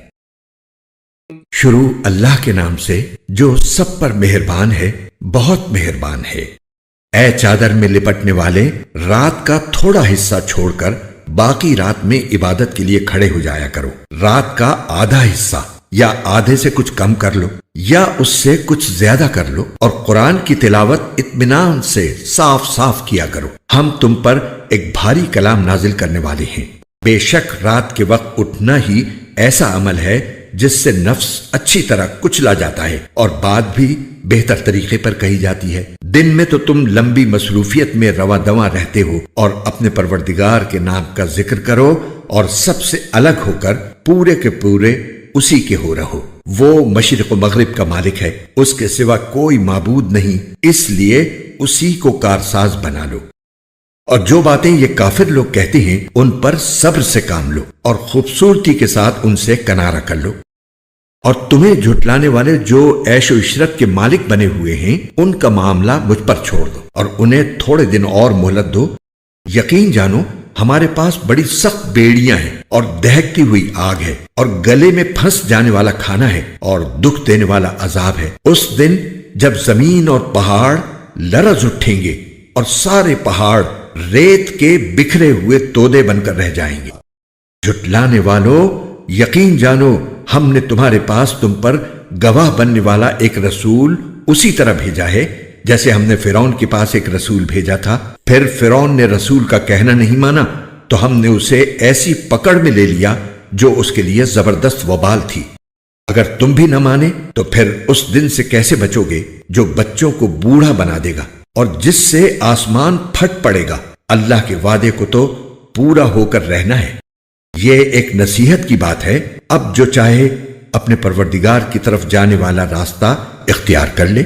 شروع اللہ کے نام سے جو سب پر مہربان ہے، بہت مہربان ہے۔ اے چادر میں لپٹنے والے، رات کا تھوڑا حصہ چھوڑ کر باقی رات میں عبادت کے لیے کھڑے ہو جایا کرو۔ رات کا آدھا حصہ یا آدھے سے کچھ کم کر لو یا اس سے کچھ زیادہ کر لو، اور قرآن کی تلاوت اطمینان سے صاف صاف کیا کرو۔ ہم تم پر ایک بھاری کلام نازل کرنے والے ہیں۔ بے شک رات کے وقت اٹھنا ہی ایسا عمل ہے جس سے نفس اچھی طرح کچلا جاتا ہے اور بات بھی بہتر طریقے پر کہی جاتی ہے۔ دن میں تو تم لمبی مصروفیت میں رواں دواں رہتے ہو، اور اپنے پروردگار کے نام کا ذکر کرو اور سب سے الگ ہو کر پورے کے پورے اسی کے ہو رہو۔ وہ مشرق و مغرب کا مالک ہے، اس کے سوا کوئی معبود نہیں، اس لیے اسی کو کارساز بنا لو۔ اور جو باتیں یہ کافر لوگ کہتے ہیں ان پر صبر سے کام لو اور خوبصورتی کے ساتھ ان سے کنارہ کر لو۔ اور تمہیں جھٹلانے والے جو عیش و عشرت کے مالک بنے ہوئے ہیں ان کا معاملہ مجھ پر چھوڑ دو اور انہیں تھوڑے دن اور مہلت دو۔ یقین جانو ہمارے پاس بڑی سخت بیڑیاں ہیں اور دہکتی ہوئی آگ ہے اور گلے میں پھنس جانے والا کھانا ہے اور دکھ دینے والا عذاب ہے۔ اس دن جب زمین اور پہاڑ لرز اٹھیں گے اور سارے پہاڑ ریت کے بکھرے ہوئے تودے بن کر رہ جائیں گے۔ جھٹلانے والوں، یقین جانو ہم نے تمہارے پاس تم پر گواہ بننے والا ایک رسول اسی طرح بھیجا ہے جیسے ہم نے فرعون کے پاس ایک رسول بھیجا تھا۔ پھر فرعون نے رسول کا کہنا نہیں مانا تو ہم نے اسے ایسی پکڑ میں لے لیا جو اس کے لیے زبردست وبال تھی۔ اگر تم بھی نہ مانے تو پھر اس دن سے کیسے بچو گے جو بچوں کو بوڑھا بنا دے گا اور جس سے آسمان پھٹ پڑے گا۔ اللہ کے وعدے کو تو پورا ہو کر رہنا ہے۔ یہ ایک نصیحت کی بات ہے، اب جو چاہے اپنے پروردگار کی طرف جانے والا راستہ اختیار کر لے۔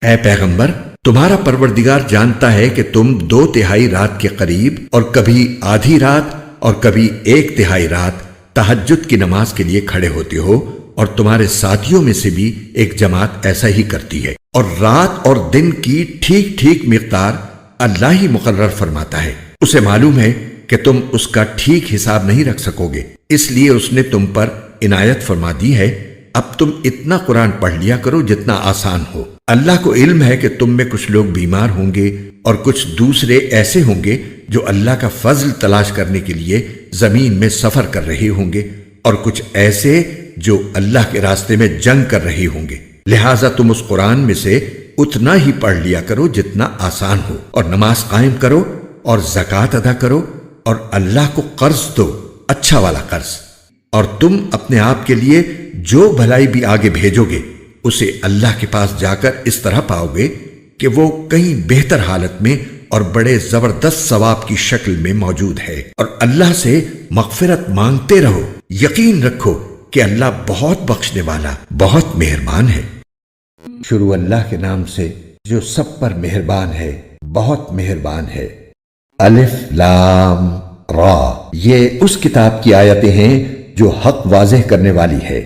اے پیغمبر، تمہارا پروردگار جانتا ہے کہ تم 2/3 رات کے قریب اور کبھی آدھی رات اور کبھی 1/3 رات تہجد کی نماز کے لیے کھڑے ہوتے ہو، اور تمہارے ساتھیوں میں سے بھی ایک جماعت ایسا ہی کرتی ہے، اور رات اور دن کی ٹھیک ٹھیک مقدار اللہ ہی مقرر فرماتا ہے۔ اسے معلوم ہے کہ تم اس کا ٹھیک حساب نہیں رکھ سکو گے، اس لیے اس نے تم پر عنایت فرما دی ہے۔ اب تم اتنا قرآن پڑھ لیا کرو جتنا آسان ہو۔ اللہ کو علم ہے کہ تم میں کچھ لوگ بیمار ہوں گے اور کچھ دوسرے ایسے ہوں گے جو اللہ کا فضل تلاش کرنے کے لیے زمین میں سفر کر رہے ہوں گے، اور کچھ ایسے جو اللہ کے راستے میں جنگ کر رہے ہوں گے۔ لہٰذا تم اس قرآن میں سے اتنا ہی پڑھ لیا کرو جتنا آسان ہو، اور نماز قائم کرو اور زکوٰۃ ادا کرو اور اللہ کو قرض دو، اچھا والا قرض۔ اور تم اپنے آپ کے لیے جو بھلائی بھی آگے بھیجو گے اسے اللہ کے پاس جا کر اس طرح پاؤ گے کہ وہ کہیں بہتر حالت میں اور بڑے زبردست ثواب کی شکل میں موجود ہے۔ اور اللہ سے مغفرت مانگتے رہو، یقین رکھو کہ اللہ بہت بخشنے والا، بہت مہربان ہے۔ شروع اللہ کے نام سے جو سب پر مہربان ہے، بہت مہربان ہے۔ الف لام را، یہ اس کتاب کی آیتیں ہیں جو حق واضح کرنے والی ہے۔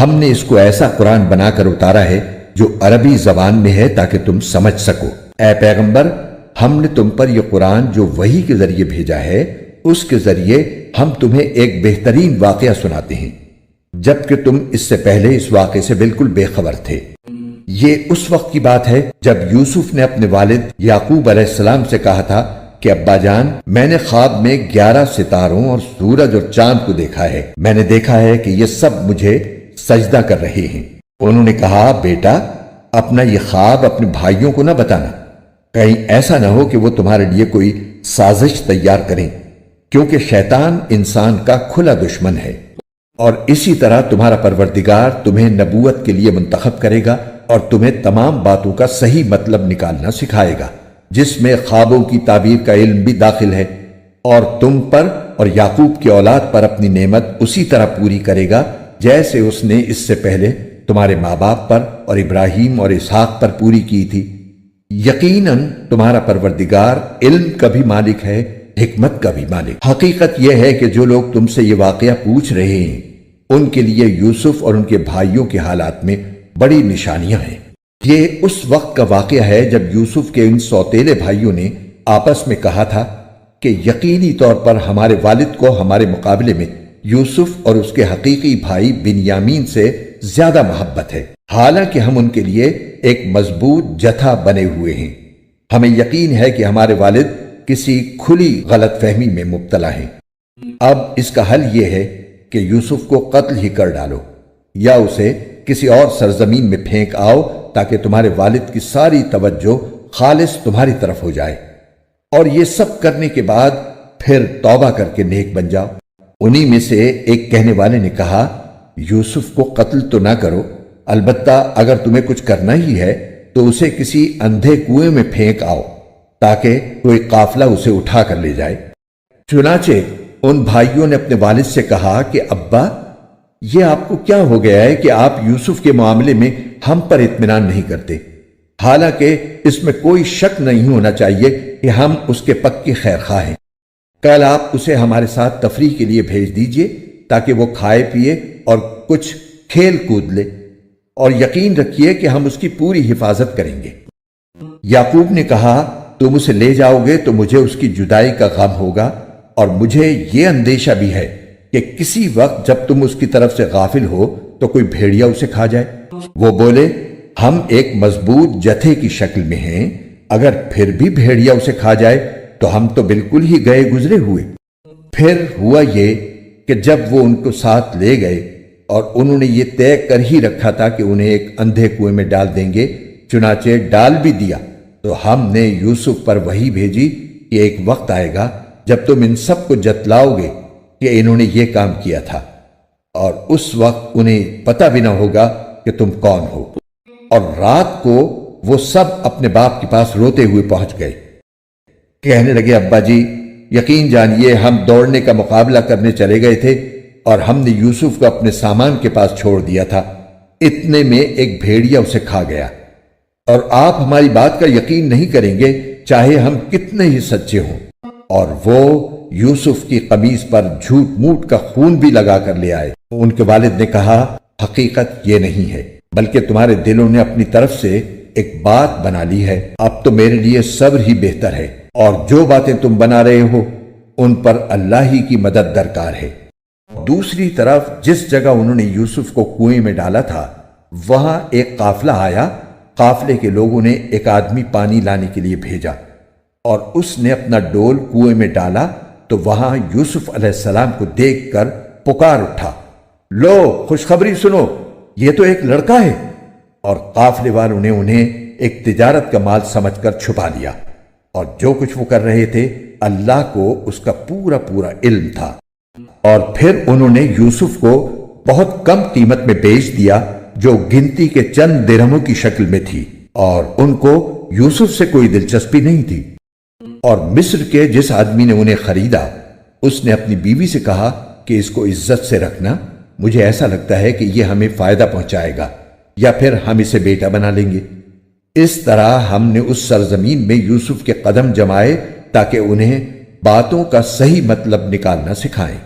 ہم نے اس کو ایسا قرآن بنا کر اتارا ہے جو عربی زبان میں ہے تاکہ تم سمجھ سکو۔ اے پیغمبر، ہم نے تم پر یہ قرآن جو وحی کے ذریعے بھیجا ہے اس کے ذریعے ہم تمہیں ایک بہترین واقعہ سناتے ہیں، جبکہ تم اس سے پہلے اس واقعے سے بالکل بے خبر تھے۔ یہ اس وقت کی بات ہے جب یوسف نے اپنے والد یعقوب علیہ السلام سے کہا تھا کہ ابا جان، میں نے خواب میں 11 ستاروں اور سورج اور چاند کو دیکھا ہے۔ میں نے دیکھا ہے کہ یہ سب مجھے سجدہ کر رہے ہیں۔ انہوں نے کہا، بیٹا اپنا یہ خواب اپنے بھائیوں کو نہ بتانا، کہیں ایسا نہ ہو کہ وہ تمہارے لیے کوئی سازش تیار کریں، کیونکہ شیطان انسان کا کھلا دشمن ہے۔ اور اسی طرح تمہارا پروردگار تمہیں نبوت کے لیے منتخب کرے گا اور تمہیں تمام باتوں کا صحیح مطلب نکالنا سکھائے گا، جس میں خوابوں کی تعبیر کا علم بھی داخل ہے، اور تم پر اور یعقوب کی اولاد پر اپنی نعمت اسی طرح پوری کرے گا جیسے اس نے اس سے پہلے تمہارے ماں باپ پر اور ابراہیم اور اسحاق پر پوری کی تھی۔ یقیناً تمہارا پروردگار علم کا بھی مالک ہے، حکمت کا بھی مالک۔ حقیقت یہ ہے کہ جو لوگ تم سے یہ واقعہ پوچھ رہے ہیں ان کے لیے یوسف اور ان کے بھائیوں کے حالات میں بڑی نشانیاں ہیں۔ یہ اس وقت کا واقعہ ہے جب یوسف کے ان سوتیلے بھائیوں نے آپس میں کہا تھا کہ یقینی طور پر ہمارے والد کو ہمارے مقابلے میں یوسف اور اس کے حقیقی بھائی بنیامین سے زیادہ محبت ہے، حالانکہ ہم ان کے لیے ایک مضبوط جتھا بنے ہوئے ہیں۔ ہمیں یقین ہے کہ ہمارے والد کسی کھلی غلط فہمی میں مبتلا ہیں۔ اب اس کا حل یہ ہے کہ یوسف کو قتل ہی کر ڈالو یا اسے کسی اور سرزمین میں پھینک آؤ تاکہ تمہارے والد کی ساری توجہ خالص تمہاری طرف ہو جائے، اور یہ سب کرنے کے بعد پھر توبہ کر کے نیک بن جاؤ۔ انہی میں سے ایک کہنے والے نے کہا، یوسف کو قتل تو نہ کرو، البتہ اگر تمہیں کچھ کرنا ہی ہے تو اسے کسی اندھے کنویں میں پھینک آؤ تاکہ کوئی قافلہ اسے اٹھا کر لے جائے۔ چنانچہ ان بھائیوں نے اپنے والد سے کہا کہ ابا، یہ آپ کو کیا ہو گیا ہے کہ آپ یوسف کے معاملے میں ہم پر اطمینان نہیں کرتے؟ حالانکہ اس میں کوئی شک نہیں ہونا چاہیے کہ ہم اس کے پکی خیر خواہ ہیں۔ کل آپ اسے ہمارے ساتھ تفریح کے لیے بھیج دیجئے تاکہ وہ کھائے پیے اور کچھ کھیل کود لے، اور یقین رکھیے کہ ہم اس کی پوری حفاظت کریں گے۔ یعقوب نے کہا، تم اسے لے جاؤ گے تو مجھے اس کی جدائی کا غم ہوگا، اور مجھے یہ اندیشہ بھی ہے کہ کسی وقت جب تم اس کی طرف سے غافل ہو تو کوئی بھیڑیا اسے کھا جائے۔ وہ بولے، ہم ایک مضبوط جتھے کی شکل میں ہیں، اگر پھر بھی بھیڑیا اسے کھا جائے تو ہم تو بالکل ہی گئے گزرے ہوئے۔ پھر ہوا یہ کہ جب وہ ان کو ساتھ لے گئے اور انہوں نے یہ طے کر ہی رکھا تھا کہ انہیں ایک اندھے کنویں میں ڈال دیں گے، چنانچہ ڈال بھی دیا، تو ہم نے یوسف پر وحی بھیجی کہ ایک وقت آئے گا جب تم ان سب کو جتلاؤ گے کہ انہوں نے یہ کام کیا تھا، اور اس وقت انہیں پتہ بھی نہ ہوگا کہ تم کون ہو۔ اور رات کو وہ سب اپنے باپ کے پاس روتے ہوئے پہنچ گئے، کہنے لگے، ابا جی یقین جانیے ہم دوڑنے کا مقابلہ کرنے چلے گئے تھے اور ہم نے یوسف کو اپنے سامان کے پاس چھوڑ دیا تھا، اتنے میں ایک بھیڑیا اسے کھا گیا، اور آپ ہماری بات کا یقین نہیں کریں گے چاہے ہم کتنے ہی سچے ہوں۔ اور وہ یوسف کی قمیص پر جھوٹ موٹ کا خون بھی لگا کر لے آئے۔ ان کے والد نے کہا، حقیقت یہ نہیں ہے، بلکہ تمہارے دلوں نے اپنی طرف سے ایک بات بنا لی ہے۔ اب تو میرے لیے صبر ہی بہتر ہے، اور جو باتیں تم بنا رہے ہو ان پر اللہ ہی کی مدد درکار ہے۔ دوسری طرف جس جگہ انہوں نے یوسف کو کنویں میں ڈالا تھا وہاں ایک قافلہ آیا۔ قافلے کے لوگوں نے ایک آدمی پانی لانے کے لیے بھیجا، اور اس نے اپنا ڈول کنویں میں ڈالا تو وہاں یوسف علیہ السلام کو دیکھ کر پکار اٹھا، لو خوشخبری سنو، یہ تو ایک لڑکا ہے۔ اور قافلے والوں نے انہیں ایک تجارت کا مال سمجھ کر چھپا لیا، اور جو کچھ وہ کر رہے تھے اللہ کو اس کا پورا پورا علم تھا۔ اور پھر انہوں نے یوسف کو بہت کم قیمت میں بیچ دیا جو گنتی کے چند درہموں کی شکل میں تھی، اور ان کو یوسف سے کوئی دلچسپی نہیں تھی۔ اور مصر کے جس آدمی نے انہیں خریدا اس نے اپنی بیوی سے کہا کہ اس کو عزت سے رکھنا، مجھے ایسا لگتا ہے کہ یہ ہمیں فائدہ پہنچائے گا، یا پھر ہم اسے بیٹا بنا لیں گے۔ اس طرح ہم نے اس سرزمین میں یوسف کے قدم جمائے تاکہ انہیں باتوں کا صحیح مطلب نکالنا سکھائیں،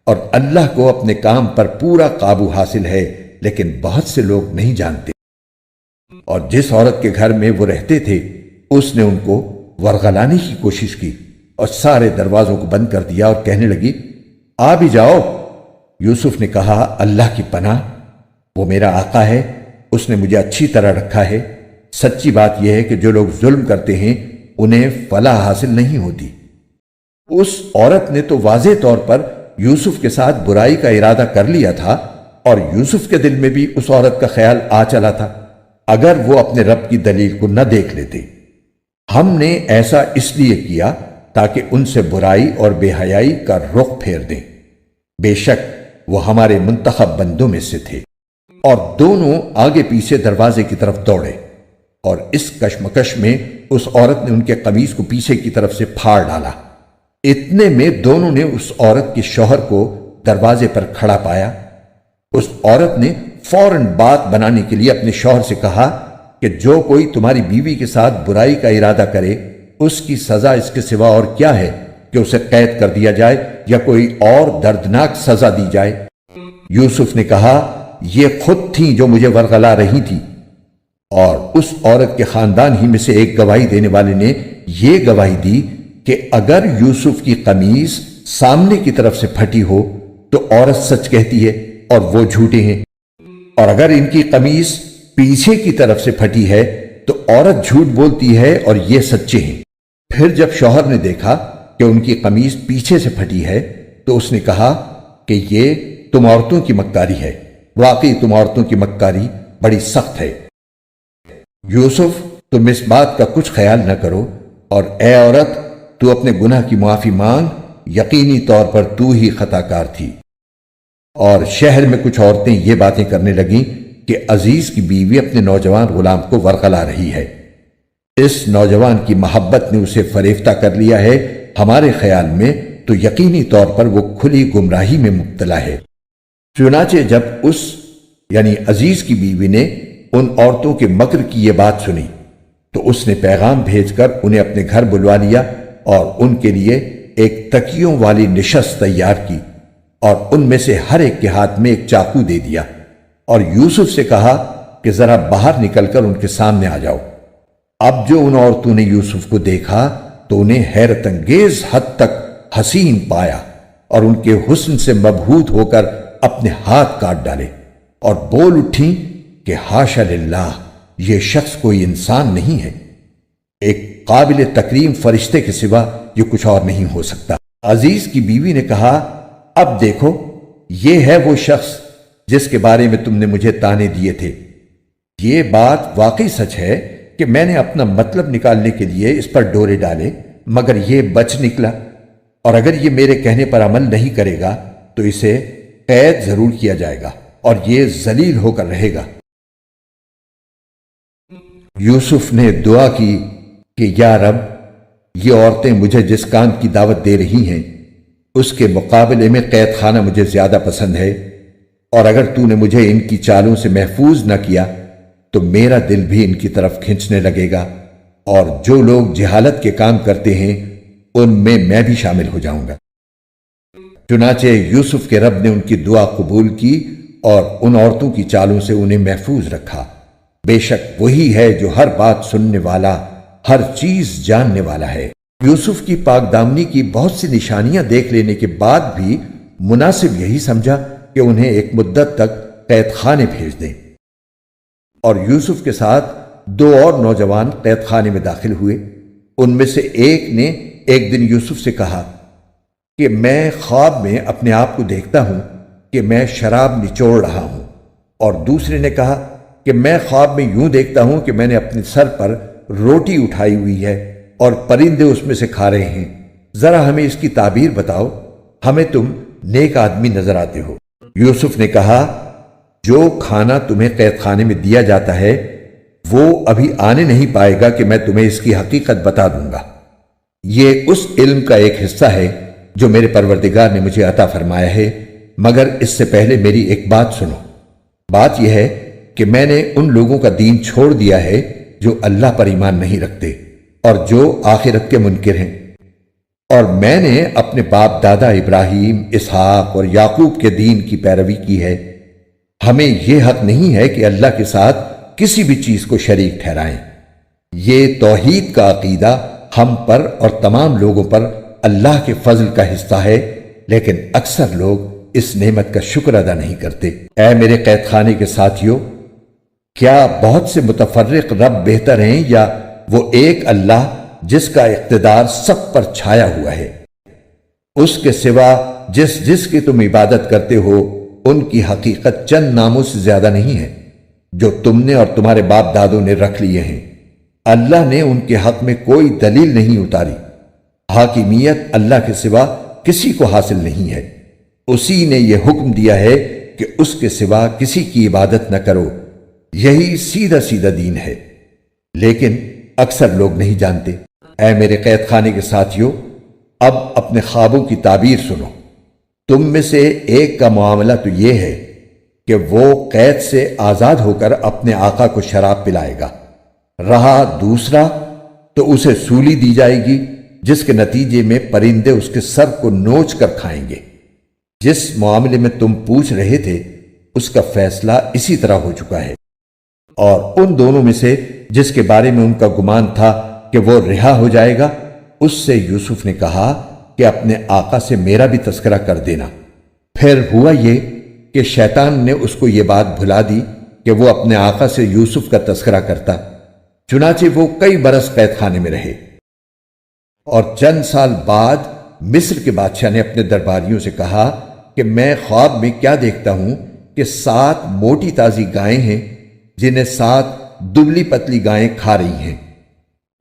اور اللہ کو اپنے کام پر پورا قابو حاصل ہے، لیکن بہت سے لوگ نہیں جانتے۔ اور جس عورت کے گھر میں وہ رہتے تھے اس نے ان کو ورغلانے کی کوشش کی اور سارے دروازوں کو بند کر دیا اور کہنے لگی، آ بھی جاؤ۔ یوسف نے کہا، اللہ کی پناہ، وہ میرا آقا ہے اس نے مجھے اچھی طرح رکھا ہے۔ سچی بات یہ ہے کہ جو لوگ ظلم کرتے ہیں انہیں فلاح حاصل نہیں ہوتی۔ اس عورت نے تو واضح طور پر یوسف کے ساتھ برائی کا ارادہ کر لیا تھا، اور یوسف کے دل میں بھی اس عورت کا خیال آ چلا تھا، اگر وہ اپنے رب کی دلیل کو نہ دیکھ لیتے۔ ہم نے ایسا اس لیے کیا تاکہ ان سے برائی اور بے حیائی کا رخ پھیر دیں۔ بے شک وہ ہمارے منتخب بندوں میں سے تھے۔ اور دونوں آگے پیچھے دروازے کی طرف دوڑے، اور اس کشمکش میں اس عورت نے ان کے قمیص کو پیچھے کی طرف سے پھاڑ ڈالا۔ اتنے میں دونوں نے اس عورت کے شوہر کو دروازے پر کھڑا پایا۔ اس عورت نے فوراً بات بنانے کے لیے اپنے شوہر سے کہا کہ جو کوئی تمہاری بیوی کے ساتھ برائی کا ارادہ کرے اس کی سزا اس کے سوا اور کیا ہے کہ اسے قید کر دیا جائے یا کوئی اور دردناک سزا دی جائے۔ یوسف نے کہا یہ خود تھیں جو مجھے ورغلا رہی تھی۔ اور اس عورت کے خاندان ہی میں سے ایک گواہی دینے والے نے یہ گواہی دی کہ اگر یوسف کی قمیص سامنے کی طرف سے پھٹی ہو تو عورت سچ کہتی ہے اور وہ جھوٹے ہیں، اور اگر ان کی قمیص پیچھے کی طرف سے پھٹی ہے تو عورت جھوٹ بولتی ہے اور یہ سچے ہیں۔ پھر جب شوہر نے دیکھا کہ ان کی قمیص پیچھے سے پھٹی ہے تو اس نے کہا کہ یہ تم عورتوں کی مکاری ہے، واقعی تم عورتوں کی مکاری بڑی سخت ہے۔ یوسف تم اس بات کا کچھ خیال نہ کرو، اور اے عورت تو اپنے گناہ کی معافی مانگ، یقینی طور پر تو ہی خطا کار تھی۔ اور شہر میں کچھ عورتیں یہ باتیں کرنے لگیں کہ عزیز کی بیوی اپنے نوجوان غلام کو ورغلا رہی ہے، اس نوجوان کی محبت نے اسے فریفتہ کر لیا ہے، ہمارے خیال میں تو یقینی طور پر وہ کھلی گمراہی میں مبتلا ہے۔ چنانچہ جب اس یعنی عزیز کی بیوی نے ان عورتوں کے مکر کی یہ بات سنی تو اس نے پیغام بھیج کر انہیں اپنے گھر بلوا لیا اور ان کے لیے ایک تکیوں والی نشست تیار کی، اور ان میں سے ہر ایک کے ہاتھ میں ایک چاقو دے دیا، اور یوسف سے کہا کہ ذرا باہر نکل کر ان کے سامنے آ جاؤ۔ اب جو ان عورتوں نے یوسف کو دیکھا تو انہیں حیرت انگیز حد تک حسین پایا، اور ان کے حسن سے مبہوت ہو کر اپنے ہاتھ کاٹ ڈالے، اور بول اٹھیں کہ حاشا للہ، یہ شخص کوئی انسان نہیں ہے، ایک قابل تکریم فرشتے کے سوا یہ کچھ اور نہیں ہو سکتا۔ عزیز کی بیوی نے کہا اب دیکھو یہ ہے وہ شخص جس کے بارے میں تم نے مجھے تانے دیے تھے۔ یہ بات واقعی سچ ہے کہ میں نے اپنا مطلب نکالنے کے لیے اس پر ڈورے ڈالے مگر یہ بچ نکلا، اور اگر یہ میرے کہنے پر عمل نہیں کرے گا تو اسے قید ضرور کیا جائے گا اور یہ ذلیل ہو کر رہے گا۔ یوسف نے دعا کی کہ یا رب، یہ عورتیں مجھے جس کام کی دعوت دے رہی ہیں اس کے مقابلے میں قید خانہ مجھے زیادہ پسند ہے، اور اگر تو نے مجھے ان کی چالوں سے محفوظ نہ کیا تو میرا دل بھی ان کی طرف کھنچنے لگے گا، اور جو لوگ جہالت کے کام کرتے ہیں ان میں بھی شامل ہو جاؤں گا۔ چنانچہ یوسف کے رب نے ان کی دعا قبول کی اور ان عورتوں کی چالوں سے انہیں محفوظ رکھا۔ بے شک وہی ہے جو ہر بات سننے والا، ہر چیز جاننے والا ہے۔ یوسف کی پاک دامنی کی بہت سی نشانیاں دیکھ لینے کے بعد بھی مناسب یہی سمجھا کہ انہیں ایک مدت تک قید خانے بھیج دیں، اور یوسف کے ساتھ 2 اور نوجوان قید خانے میں داخل ہوئے۔ ان میں سے ایک نے ایک دن یوسف سے کہا کہ میں خواب میں اپنے آپ کو دیکھتا ہوں کہ میں شراب نچوڑ رہا ہوں، اور دوسرے نے کہا کہ میں خواب میں یوں دیکھتا ہوں کہ میں نے اپنے سر پر روٹی اٹھائی ہوئی ہے اور پرندے اس میں سے کھا رہے ہیں، ذرا ہمیں اس کی تعبیر بتاؤ، ہمیں تم نیک آدمی نظر آتے ہو۔ یوسف نے کہا جو کھانا تمہیں قید خانے میں دیا جاتا ہے وہ ابھی آنے نہیں پائے گا کہ میں تمہیں اس کی حقیقت بتا دوں گا۔ یہ اس علم کا ایک حصہ ہے جو میرے پروردگار نے مجھے عطا فرمایا ہے، مگر اس سے پہلے میری ایک بات سنو۔ بات یہ ہے کہ میں نے ان لوگوں کا دین چھوڑ دیا ہے جو اللہ پر ایمان نہیں رکھتے اور جو آخرت کے منکر ہیں، اور میں نے اپنے باپ دادا ابراہیم، اسحاق اور یعقوب کے دین کی پیروی کی ہے۔ ہمیں یہ حق نہیں ہے کہ اللہ کے ساتھ کسی بھی چیز کو شریک ٹھہرائیں۔ یہ توحید کا عقیدہ ہم پر اور تمام لوگوں پر اللہ کے فضل کا حصہ ہے، لیکن اکثر لوگ اس نعمت کا شکر ادا نہیں کرتے۔ اے میرے قید خانے کے ساتھیوں، کیا بہت سے متفرق رب بہتر ہیں یا وہ ایک اللہ جس کا اقتدار سب پر چھایا ہوا ہے؟ اس کے سوا جس جس کی تم عبادت کرتے ہو ان کی حقیقت چند ناموں سے زیادہ نہیں ہے جو تم نے اور تمہارے باپ دادوں نے رکھ لیے ہیں۔ اللہ نے ان کے حق میں کوئی دلیل نہیں اتاری۔ حاکمیت اللہ کے سوا کسی کو حاصل نہیں ہے۔ اسی نے یہ حکم دیا ہے کہ اس کے سوا کسی کی عبادت نہ کرو، یہی سیدھا سیدھا دین ہے، لیکن اکثر لوگ نہیں جانتے۔ اے میرے قید خانے کے ساتھیوں، اب اپنے خوابوں کی تعبیر سنو۔ تم میں سے ایک کا معاملہ تو یہ ہے کہ وہ قید سے آزاد ہو کر اپنے آقا کو شراب پلائے گا، رہا دوسرا تو اسے سولی دی جائے گی جس کے نتیجے میں پرندے اس کے سر کو نوچ کر کھائیں گے۔ جس معاملے میں تم پوچھ رہے تھے اس کا فیصلہ اسی طرح ہو چکا ہے۔ اور ان دونوں میں سے جس کے بارے میں ان کا گمان تھا کہ وہ رہا ہو جائے گا، اس سے یوسف نے کہا کہ اپنے آقا سے میرا بھی تذکرہ کر دینا۔ پھر ہوا یہ کہ شیطان نے اس کو یہ بات بھلا دی کہ وہ اپنے آقا سے یوسف کا تذکرہ کرتا، چنانچہ وہ کئی برس قید خانے میں رہے۔ اور چند سال بعد مصر کے بادشاہ نے اپنے درباریوں سے کہا کہ میں خواب میں کیا دیکھتا ہوں کہ 7 موٹی تازی گائیں ہیں جنہیں 7 دبلی پتلی گائیں کھا رہی ہیں،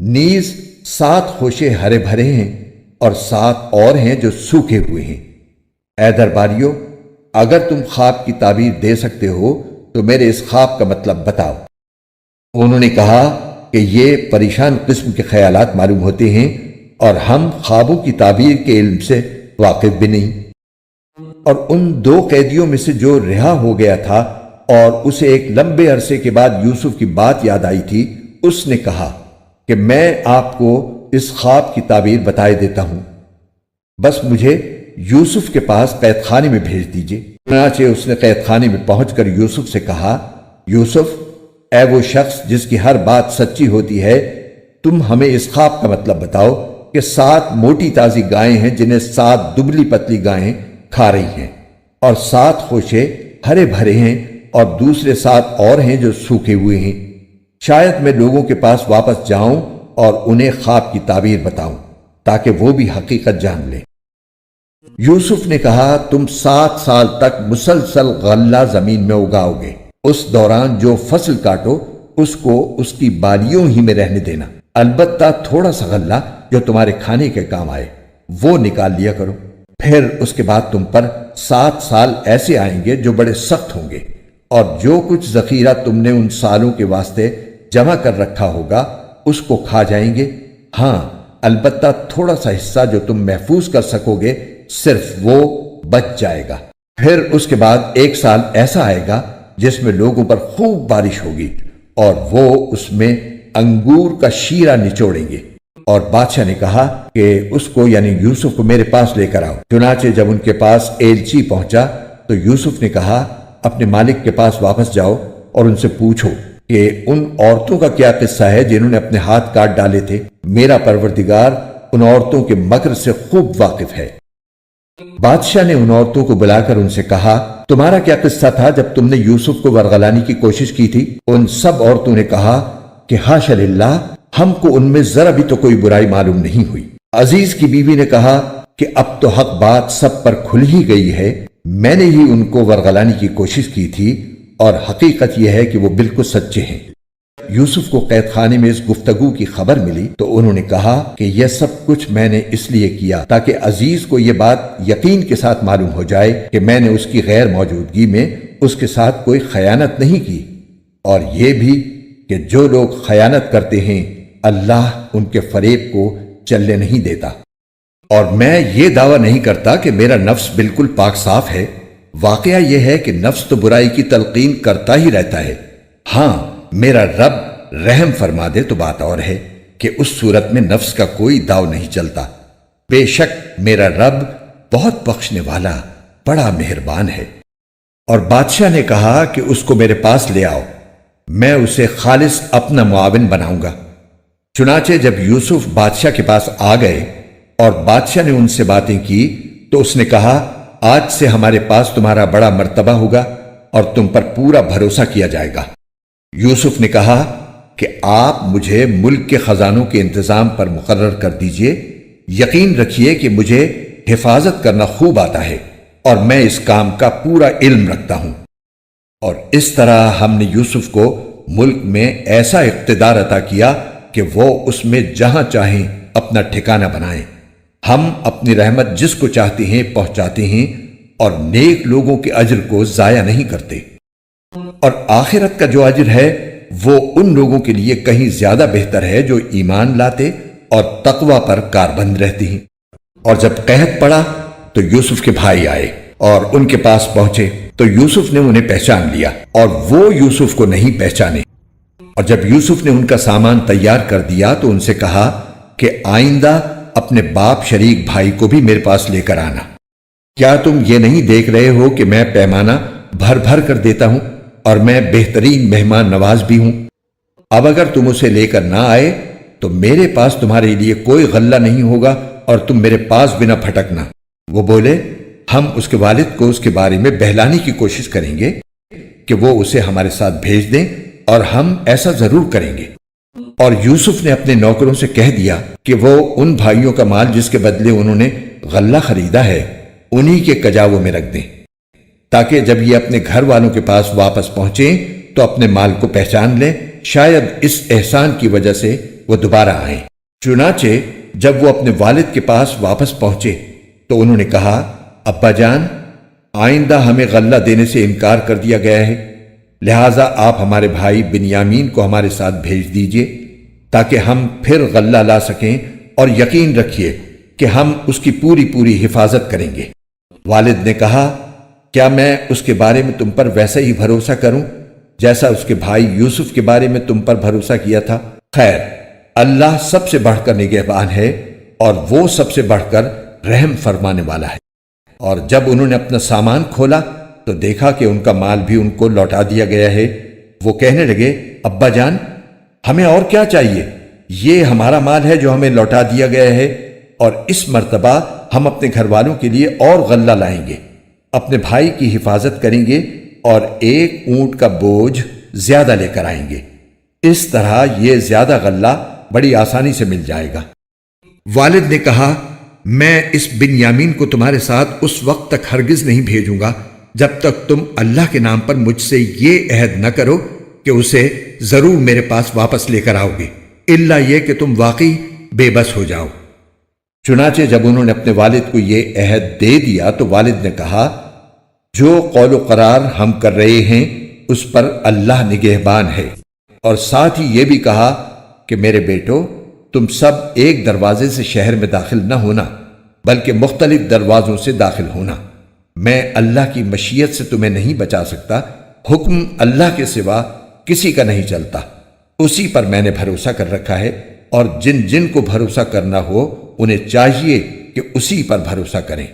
نیز 7 خوشے ہرے بھرے ہیں اور 7 اور ہیں جو سوکھے ہوئے ہیں۔ اے درباریوں، اگر تم خواب کی تعبیر دے سکتے ہو تو میرے اس خواب کا مطلب بتاؤ۔ انہوں نے کہا کہ یہ پریشان قسم کے خیالات معلوم ہوتے ہیں اور ہم خوابوں کی تعبیر کے علم سے واقف بھی نہیں۔ اور ان 2 قیدیوں میں سے جو رہا ہو گیا تھا اور اسے ایک لمبے عرصے کے بعد یوسف کی بات یاد آئی تھی، اس نے کہا کہ میں آپ کو اس خواب کی تعبیر بتائے دیتا ہوں، بس مجھے یوسف کے پاس قید خانے میں بھیج دیجئے۔ چنانچہ اس نے قید خانے میں پہنچ کر یوسف سے کہا، یوسف، اے وہ شخص جس کی ہر بات سچی ہوتی ہے، تم ہمیں اس خواب کا مطلب بتاؤ کہ 7 موٹی تازی گائیں ہیں جنہیں 7 دبلی پتلی گائیں کھا رہی ہیں، اور 7 خوشے ہرے بھرے ہیں اور دوسرے 7 اور ہیں جو سوکھے ہوئے ہیں۔ شاید میں لوگوں کے پاس واپس جاؤں اور انہیں خواب کی تعبیر بتاؤں تاکہ وہ بھی حقیقت جان لیں۔ یوسف نے کہا، تم 7 سال تک مسلسل غلہ زمین میں اگاؤ گے، اس دوران جو فصل کاٹو اس کو اس کی بالیوں ہی میں رہنے دینا، البتہ تھوڑا سا غلہ جو تمہارے کھانے کے کام آئے وہ نکال لیا کرو۔ پھر اس کے بعد تم پر 7 سال ایسے آئیں گے جو بڑے سخت ہوں گے، اور جو کچھ ذخیرہ تم نے ان سالوں کے واسطے جمع کر رکھا ہوگا اس کو کھا جائیں گے۔ ہاں، البتہ تھوڑا سا حصہ جو تم محفوظ کر سکو گے صرف وہ بچ جائے گا۔ پھر اس کے بعد 1 سال ایسا آئے گا جس میں لوگوں پر خوب بارش ہوگی اور وہ اس میں انگور کا شیرہ نچوڑیں گے۔ اور بادشاہ نے کہا کہ اس کو یعنی یوسف کو میرے پاس لے کر آؤ۔ چنانچہ جب ان کے پاس ایلچی پہنچا تو یوسف نے کہا، اپنے مالک کے پاس واپس جاؤ اور ان سے پوچھو کہ ان عورتوں کا کیا قصہ ہے جنہوں نے اپنے ہاتھ کاٹ ڈالے تھے۔ میرا پروردگار ان عورتوں کے مکر سے خوب واقف ہے۔ بادشاہ نے ان عورتوں کو بلا کر ان سے کہا، تمہارا کیا قصہ تھا جب تم نے یوسف کو ورغلانے کی کوشش کی تھی؟ ان سب عورتوں نے کہا کہ حاشا للہ، ہم کو ان میں ذرا بھی تو کوئی برائی معلوم نہیں ہوئی۔ عزیز کی بیوی نے کہا کہ اب تو حق بات سب پر کھل ہی گئی ہے، میں نے ہی ان کو ورغلانے کی کوشش کی تھی اور حقیقت یہ ہے کہ وہ بالکل سچے ہیں۔ یوسف کو قید خانے میں اس گفتگو کی خبر ملی تو انہوں نے کہا کہ یہ سب کچھ میں نے اس لیے کیا تاکہ عزیز کو یہ بات یقین کے ساتھ معلوم ہو جائے کہ میں نے اس کی غیر موجودگی میں اس کے ساتھ کوئی خیانت نہیں کی، اور یہ بھی کہ جو لوگ خیانت کرتے ہیں اللہ ان کے فریب کو چلنے نہیں دیتا۔ اور میں یہ دعویٰ نہیں کرتا کہ میرا نفس بالکل پاک صاف ہے، واقعہ یہ ہے کہ نفس تو برائی کی تلقین کرتا ہی رہتا ہے۔ ہاں، میرا رب رحم فرما دے تو بات اور ہے کہ اس صورت میں نفس کا کوئی داؤ نہیں چلتا۔ بے شک میرا رب بہت بخشنے والا، بڑا مہربان ہے۔ اور بادشاہ نے کہا کہ اس کو میرے پاس لے آؤ، میں اسے خالص اپنا معاون بناؤں گا۔ چنانچہ جب یوسف بادشاہ کے پاس آ گئے اور بادشاہ نے ان سے باتیں کی تو اس نے کہا، آج سے ہمارے پاس تمہارا بڑا مرتبہ ہوگا اور تم پر پورا بھروسہ کیا جائے گا۔ یوسف نے کہا کہ آپ مجھے ملک کے خزانوں کے انتظام پر مقرر کر دیجئے، یقین رکھیے کہ مجھے حفاظت کرنا خوب آتا ہے اور میں اس کام کا پورا علم رکھتا ہوں۔ اور اس طرح ہم نے یوسف کو ملک میں ایسا اقتدار عطا کیا کہ وہ اس میں جہاں چاہیں اپنا ٹھکانہ بنائیں۔ ہم اپنی رحمت جس کو چاہتے ہیں پہنچاتے ہیں اور نیک لوگوں کے اجر کو ضائع نہیں کرتے، اور آخرت کا جو اجر ہے وہ ان لوگوں کے لیے کہیں زیادہ بہتر ہے جو ایمان لاتے اور تقوی پر کاربند رہتے ہیں۔ اور جب قحط پڑا تو یوسف کے بھائی آئے اور ان کے پاس پہنچے تو یوسف نے انہیں پہچان لیا اور وہ یوسف کو نہیں پہچانے۔ اور جب یوسف نے ان کا سامان تیار کر دیا تو ان سے کہا کہ آئندہ اپنے باپ شریک بھائی کو بھی میرے پاس لے کر آنا۔ کیا تم یہ نہیں دیکھ رہے ہو کہ میں پیمانہ بھر بھر کر دیتا ہوں اور میں بہترین مہمان نواز بھی ہوں؟ اب اگر تم اسے لے کر نہ آئے تو میرے پاس تمہارے لیے کوئی غلہ نہیں ہوگا اور تم میرے پاس بنا پھٹکنا۔ وہ بولے ہم اس کے والد کو اس کے بارے میں بہلانے کی کوشش کریں گے کہ وہ اسے ہمارے ساتھ بھیج دیں، اور ہم ایسا ضرور کریں گے۔ اور یوسف نے اپنے نوکروں سے کہہ دیا کہ وہ ان بھائیوں کا مال جس کے بدلے انہوں نے غلہ خریدا ہے انہی کے کجاووں میں رکھ دیں، تاکہ جب یہ اپنے گھر والوں کے پاس واپس پہنچیں تو اپنے مال کو پہچان لیں، شاید اس احسان کی وجہ سے وہ دوبارہ آئیں۔ چنانچہ جب وہ اپنے والد کے پاس واپس پہنچے تو انہوں نے کہا ابا جان، آئندہ ہمیں غلہ دینے سے انکار کر دیا گیا ہے، لہٰذا آپ ہمارے بھائی بنیامین کو ہمارے ساتھ بھیج دیجئے تاکہ ہم پھر غلہ لا سکیں، اور یقین رکھیے کہ ہم اس کی پوری پوری حفاظت کریں گے۔ والد نے کہا کیا میں اس کے بارے میں تم پر ویسا ہی بھروسہ کروں جیسا اس کے بھائی یوسف کے بارے میں تم پر بھروسہ کیا تھا؟ خیر، اللہ سب سے بڑھ کر نگہبان ہے اور وہ سب سے بڑھ کر رحم فرمانے والا ہے۔ اور جب انہوں نے اپنا سامان کھولا تو دیکھا کہ ان کا مال بھی ان کو لوٹا دیا گیا ہے۔ وہ کہنے لگے ابا جان، ہمیں اور کیا چاہیے؟ یہ ہمارا مال ہے جو ہمیں لوٹا دیا گیا ہے، اور اس مرتبہ ہم اپنے گھر والوں کے لیے اور غلہ لائیں گے، اپنے بھائی کی حفاظت کریں گے اور ایک اونٹ کا بوجھ زیادہ لے کر آئیں گے۔ اس طرح یہ زیادہ غلہ بڑی آسانی سے مل جائے گا۔ والد نے کہا میں اس بنیامین کو تمہارے ساتھ اس وقت تک ہرگز نہیں بھیجوں گا جب تک تم اللہ کے نام پر مجھ سے یہ عہد نہ کرو کہ اسے ضرور میرے پاس واپس لے کر آؤ گے، الا یہ کہ تم واقعی بے بس ہو جاؤ۔ چنانچہ جب انہوں نے اپنے والد کو یہ عہد دے دیا تو والد نے کہا جو قول و قرار ہم کر رہے ہیں اس پر اللہ نگہبان ہے، اور ساتھ ہی یہ بھی کہا کہ میرے بیٹو، تم سب ایک دروازے سے شہر میں داخل نہ ہونا بلکہ مختلف دروازوں سے داخل ہونا۔ میں اللہ کی مشیت سے تمہیں نہیں بچا سکتا، حکم اللہ کے سوا کسی کا نہیں چلتا، اسی پر میں نے بھروسہ کر رکھا ہے، اور جن جن کو بھروسہ کرنا ہو انہیں چاہیے کہ اسی پر بھروسہ کریں۔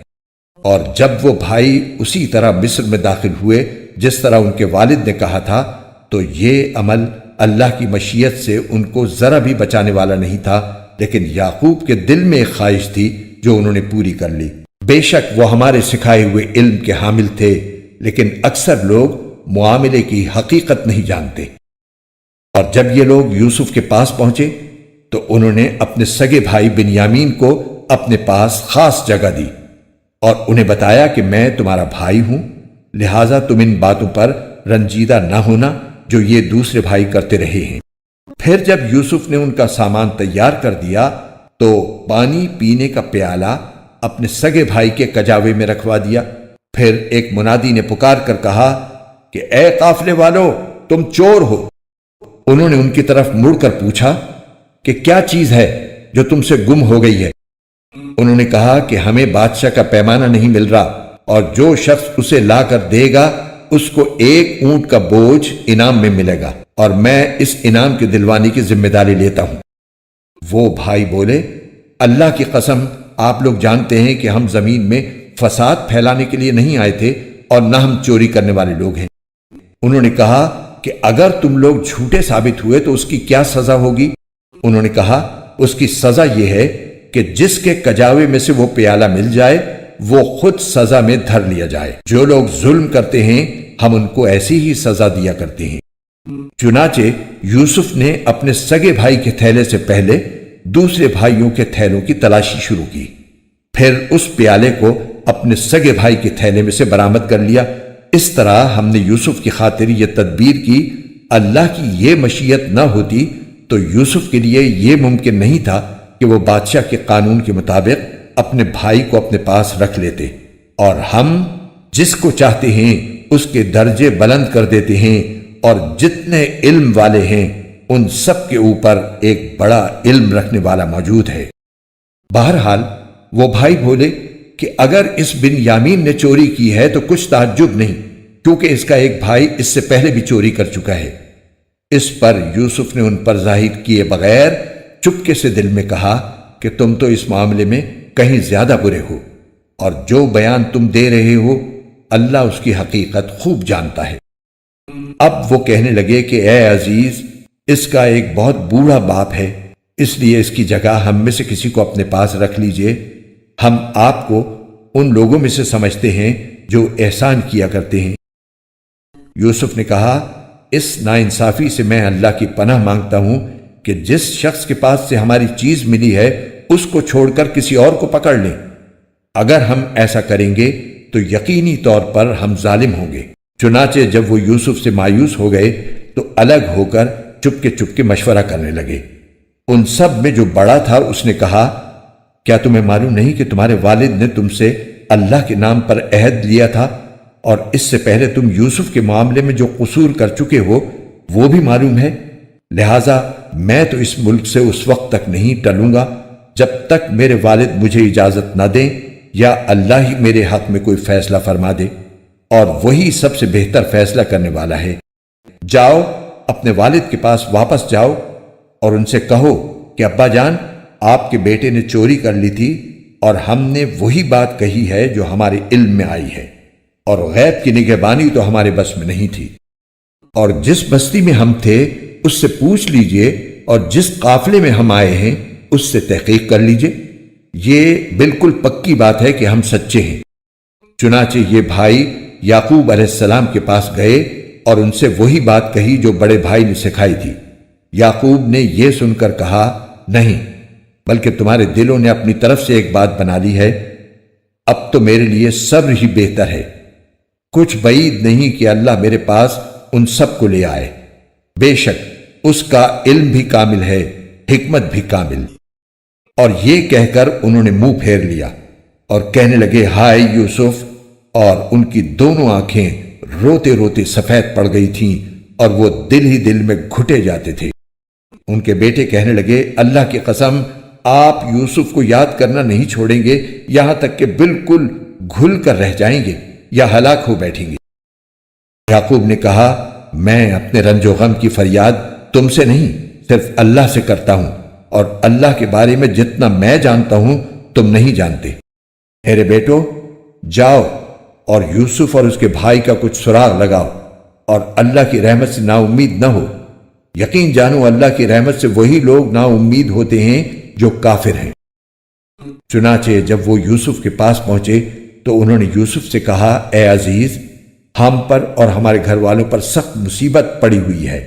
اور جب وہ بھائی اسی طرح مصر میں داخل ہوئے جس طرح ان کے والد نے کہا تھا، تو یہ عمل اللہ کی مشیت سے ان کو ذرا بھی بچانے والا نہیں تھا، لیکن یعقوب کے دل میں ایک خواہش تھی جو انہوں نے پوری کر لی۔ بے شک وہ ہمارے سکھائے ہوئے علم کے حامل تھے، لیکن اکثر لوگ معاملے کی حقیقت نہیں جانتے۔ اور جب یہ لوگ یوسف کے پاس پہنچے تو انہوں نے اپنے سگے بھائی بنیامین کو اپنے پاس خاص جگہ دی اور انہیں بتایا کہ میں تمہارا بھائی ہوں، لہٰذا تم ان باتوں پر رنجیدہ نہ ہونا جو یہ دوسرے بھائی کرتے رہے ہیں۔ پھر جب یوسف نے ان کا سامان تیار کر دیا تو پانی پینے کا پیالہ اپنے سگے بھائی کے کجاوے میں رکھوا دیا۔ پھر ایک منادی نے پکار کر کہا کہ اے قافلے والو، تم چور ہو۔ انہوں نے ان کی طرف مڑ کر پوچھا کہ کیا چیز ہے جو تم سے گم ہو گئی ہے؟ انہوں نے کہا کہ ہمیں بادشاہ کا پیمانہ نہیں مل رہا، اور جو شخص اسے لا کر دے گا اس کو ایک اونٹ کا بوجھ انعام میں ملے گا، اور میں اس انعام کے دلوانے کی ذمہ داری لیتا ہوں۔ وہ بھائی بولے اللہ کی قسم، آپ لوگ جانتے ہیں کہ ہم زمین میں فساد پھیلانے کے لیے نہیں آئے تھے اور نہ ہم چوری کرنے والے لوگ ہیں۔ انہوں نے کہا کہ اگر تم لوگ جھوٹے ثابت ہوئے تو اس کی کیا سزا ہوگی؟ انہوں نے کہا اس کی سزا یہ ہے کہ جس کے کجاوے میں سے وہ پیالہ مل جائے وہ خود سزا میں دھر لیا جائے۔ جو لوگ ظلم کرتے ہیں ہم ان کو ایسی ہی سزا دیا کرتے ہیں۔ چنانچہ یوسف نے اپنے سگے بھائی کے تھیلے سے پہلے دوسرے بھائیوں کے تھیلوں کی تلاشی شروع کی، پھر اس پیالے کو اپنے سگے بھائی کے تھیلے میں سے برآمد کر لیا۔ اس طرح ہم نے یوسف کی خاطر یہ تدبیر کی، اللہ کی یہ مشیت نہ ہوتی تو یوسف کے لیے یہ ممکن نہیں تھا کہ وہ بادشاہ کے قانون کے مطابق اپنے بھائی کو اپنے پاس رکھ لیتے، اور ہم جس کو چاہتے ہیں اس کے درجے بلند کر دیتے ہیں، اور جتنے علم والے ہیں ان سب کے اوپر ایک بڑا علم رکھنے والا موجود ہے۔ بہرحال وہ بھائی بولے کہ اگر اس بن یامین نے چوری کی ہے تو کچھ تعجب نہیں، کیونکہ اس کا ایک بھائی اس سے پہلے بھی چوری کر چکا ہے۔ اس پر یوسف نے ان پر ظاہر کیے بغیر چپکے سے دل میں کہا کہ تم تو اس معاملے میں کہیں زیادہ برے ہو، اور جو بیان تم دے رہے ہو اللہ اس کی حقیقت خوب جانتا ہے۔ اب وہ کہنے لگے کہ اے عزیز، اس کا ایک بہت بوڑھا باپ ہے، اس لیے اس کی جگہ ہم میں سے کسی کو اپنے پاس رکھ لیجئے، ہم آپ کو ان لوگوں میں سے سمجھتے ہیں جو احسان کیا کرتے ہیں۔ یوسف نے کہا، اس ناانصافی سے میں اللہ کی پناہ مانگتا ہوں کہ جس شخص کے پاس سے ہماری چیز ملی ہے اس کو چھوڑ کر کسی اور کو پکڑ لیں۔ اگر ہم ایسا کریں گے تو یقینی طور پر ہم ظالم ہوں گے۔ چنانچہ جب وہ یوسف سے مایوس ہو گئے تو الگ ہو کر چپکے مشورہ کرنے لگے۔ ان سب میں جو بڑا تھا اس نے کہا، کیا تمہیں معلوم نہیں کہ تمہارے والد نے تم سے اللہ کے نام پر عہد لیا تھا، اور اس سے پہلے تم یوسف کے معاملے میں جو قصور کر چکے ہو وہ بھی معلوم ہے؟ لہٰذا میں تو اس ملک سے اس وقت تک نہیں ٹلوں گا جب تک میرے والد مجھے اجازت نہ دیں یا اللہ ہی میرے حق میں کوئی فیصلہ فرما دے، اور وہی سب سے بہتر فیصلہ کرنے والا ہے۔ جاؤ اپنے والد کے پاس واپس جاؤ اور ان سے کہو کہ ابا جان، آپ کے بیٹے نے چوری کر لی تھی اور ہم نے وہی بات کہی ہے جو ہمارے علم میں آئی ہے، اور غیب کی نگہبانی تو ہمارے بس میں نہیں تھی، اور جس بستی میں ہم تھے اس سے پوچھ لیجئے، اور جس قافلے میں ہم آئے ہیں اس سے تحقیق کر لیجئے، یہ بالکل پکی بات ہے کہ ہم سچے ہیں۔ چنانچہ یہ بھائی یعقوب علیہ السلام کے پاس گئے اور ان سے وہی بات کہی جو بڑے بھائی نے سکھائی تھی۔ یعقوب نے یہ سن کر کہا، نہیں، بلکہ تمہارے دلوں نے اپنی طرف سے ایک بات بنا لی ہے، اب تو میرے لیے صبر ہی بہتر ہے، کچھ بعید نہیں کہ اللہ میرے پاس ان سب کو لے آئے، بے شک اس کا علم بھی کامل ہے، حکمت بھی کامل۔ اور یہ کہہ کر انہوں نے منہ پھیر لیا اور کہنے لگے، ہائے یوسف، اور ان کی دونوں آنکھیں روتے روتے سفید پڑ گئی تھیں اور وہ دل ہی دل میں گھٹے جاتے تھے۔ ان کے بیٹے کہنے لگے، اللہ کی قسم، آپ یوسف کو یاد کرنا نہیں چھوڑیں گے یہاں تک کہ بالکل گھل کر رہ جائیں گے یا ہلاک ہو بیٹھیں گے۔ یعقوب نے کہا، میں اپنے رنج و غم کی فریاد تم سے نہیں، صرف اللہ سے کرتا ہوں، اور اللہ کے بارے میں جتنا میں جانتا ہوں تم نہیں جانتے۔ میرے بیٹو، جاؤ اور یوسف اور اس کے بھائی کا کچھ سراغ لگاؤ، اور اللہ کی رحمت سے نا امید نہ ہو۔ یقین جانو اللہ کی رحمت سے وہی لوگ نا امید ہوتے ہیں جو کافر ہیں۔ چنانچہ جب وہ یوسف کے پاس پہنچے تو انہوں نے یوسف سے کہا، اے عزیز، ہم پر اور ہمارے گھر والوں پر سخت مصیبت پڑی ہوئی ہے،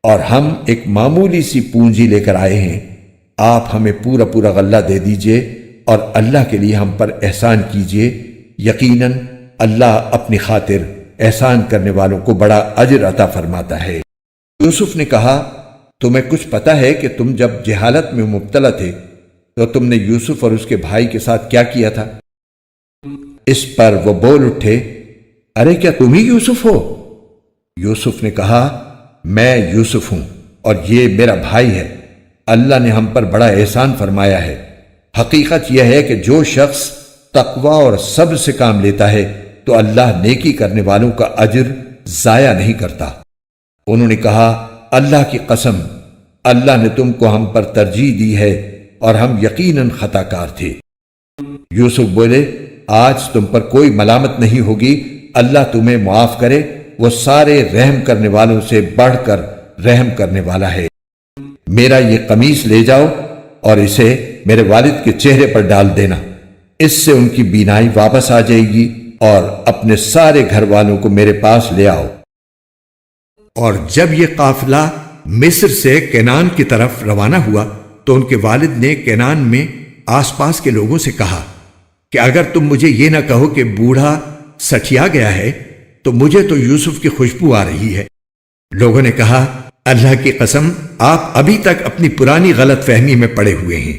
اور ہم ایک معمولی سی پونجی لے کر آئے ہیں، آپ ہمیں پورا پورا غلہ دے دیجئے اور اللہ کے لیے ہم پر احسان کیجئے، یقیناً اللہ اپنی خاطر احسان کرنے والوں کو بڑا اجر عطا فرماتا ہے۔ یوسف نے کہا، تمہیں کچھ پتہ ہے کہ تم جب جہالت میں مبتلا تھے تو تم نے یوسف اور اس کے بھائی کے ساتھ کیا کیا تھا؟ اس پر وہ بول اٹھے، ارے کیا تم ہی یوسف ہو؟ یوسف نے کہا، میں یوسف ہوں اور یہ میرا بھائی ہے، اللہ نے ہم پر بڑا احسان فرمایا ہے۔ حقیقت یہ ہے کہ جو شخص تقوی اور صبر سے کام لیتا ہے تو اللہ نیکی کرنے والوں کا اجر ضائع نہیں کرتا۔ انہوں نے کہا، اللہ کی قسم، اللہ نے تم کو ہم پر ترجیح دی ہے اور ہم یقیناً خطا کار تھے۔ یوسف بولے، آج تم پر کوئی ملامت نہیں ہوگی، اللہ تمہیں معاف کرے، وہ سارے رحم کرنے والوں سے بڑھ کر رحم کرنے والا ہے۔ میرا یہ قمیص لے جاؤ اور اسے میرے والد کے چہرے پر ڈال دینا، اس سے ان کی بینائی واپس آ جائے گی، اور اپنے سارے گھر والوں کو میرے پاس لے آؤ۔ اور جب یہ قافلہ مصر سے کینان کی طرف روانہ ہوا تو ان کے والد نے کینان میں آس پاس کے لوگوں سے کہا کہ اگر تم مجھے یہ نہ کہو کہ بوڑھا سٹیا گیا ہے تو مجھے تو یوسف کی خوشبو آ رہی ہے۔ لوگوں نے کہا اللہ کی قسم آپ ابھی تک اپنی پرانی غلط فہمی میں پڑے ہوئے ہیں۔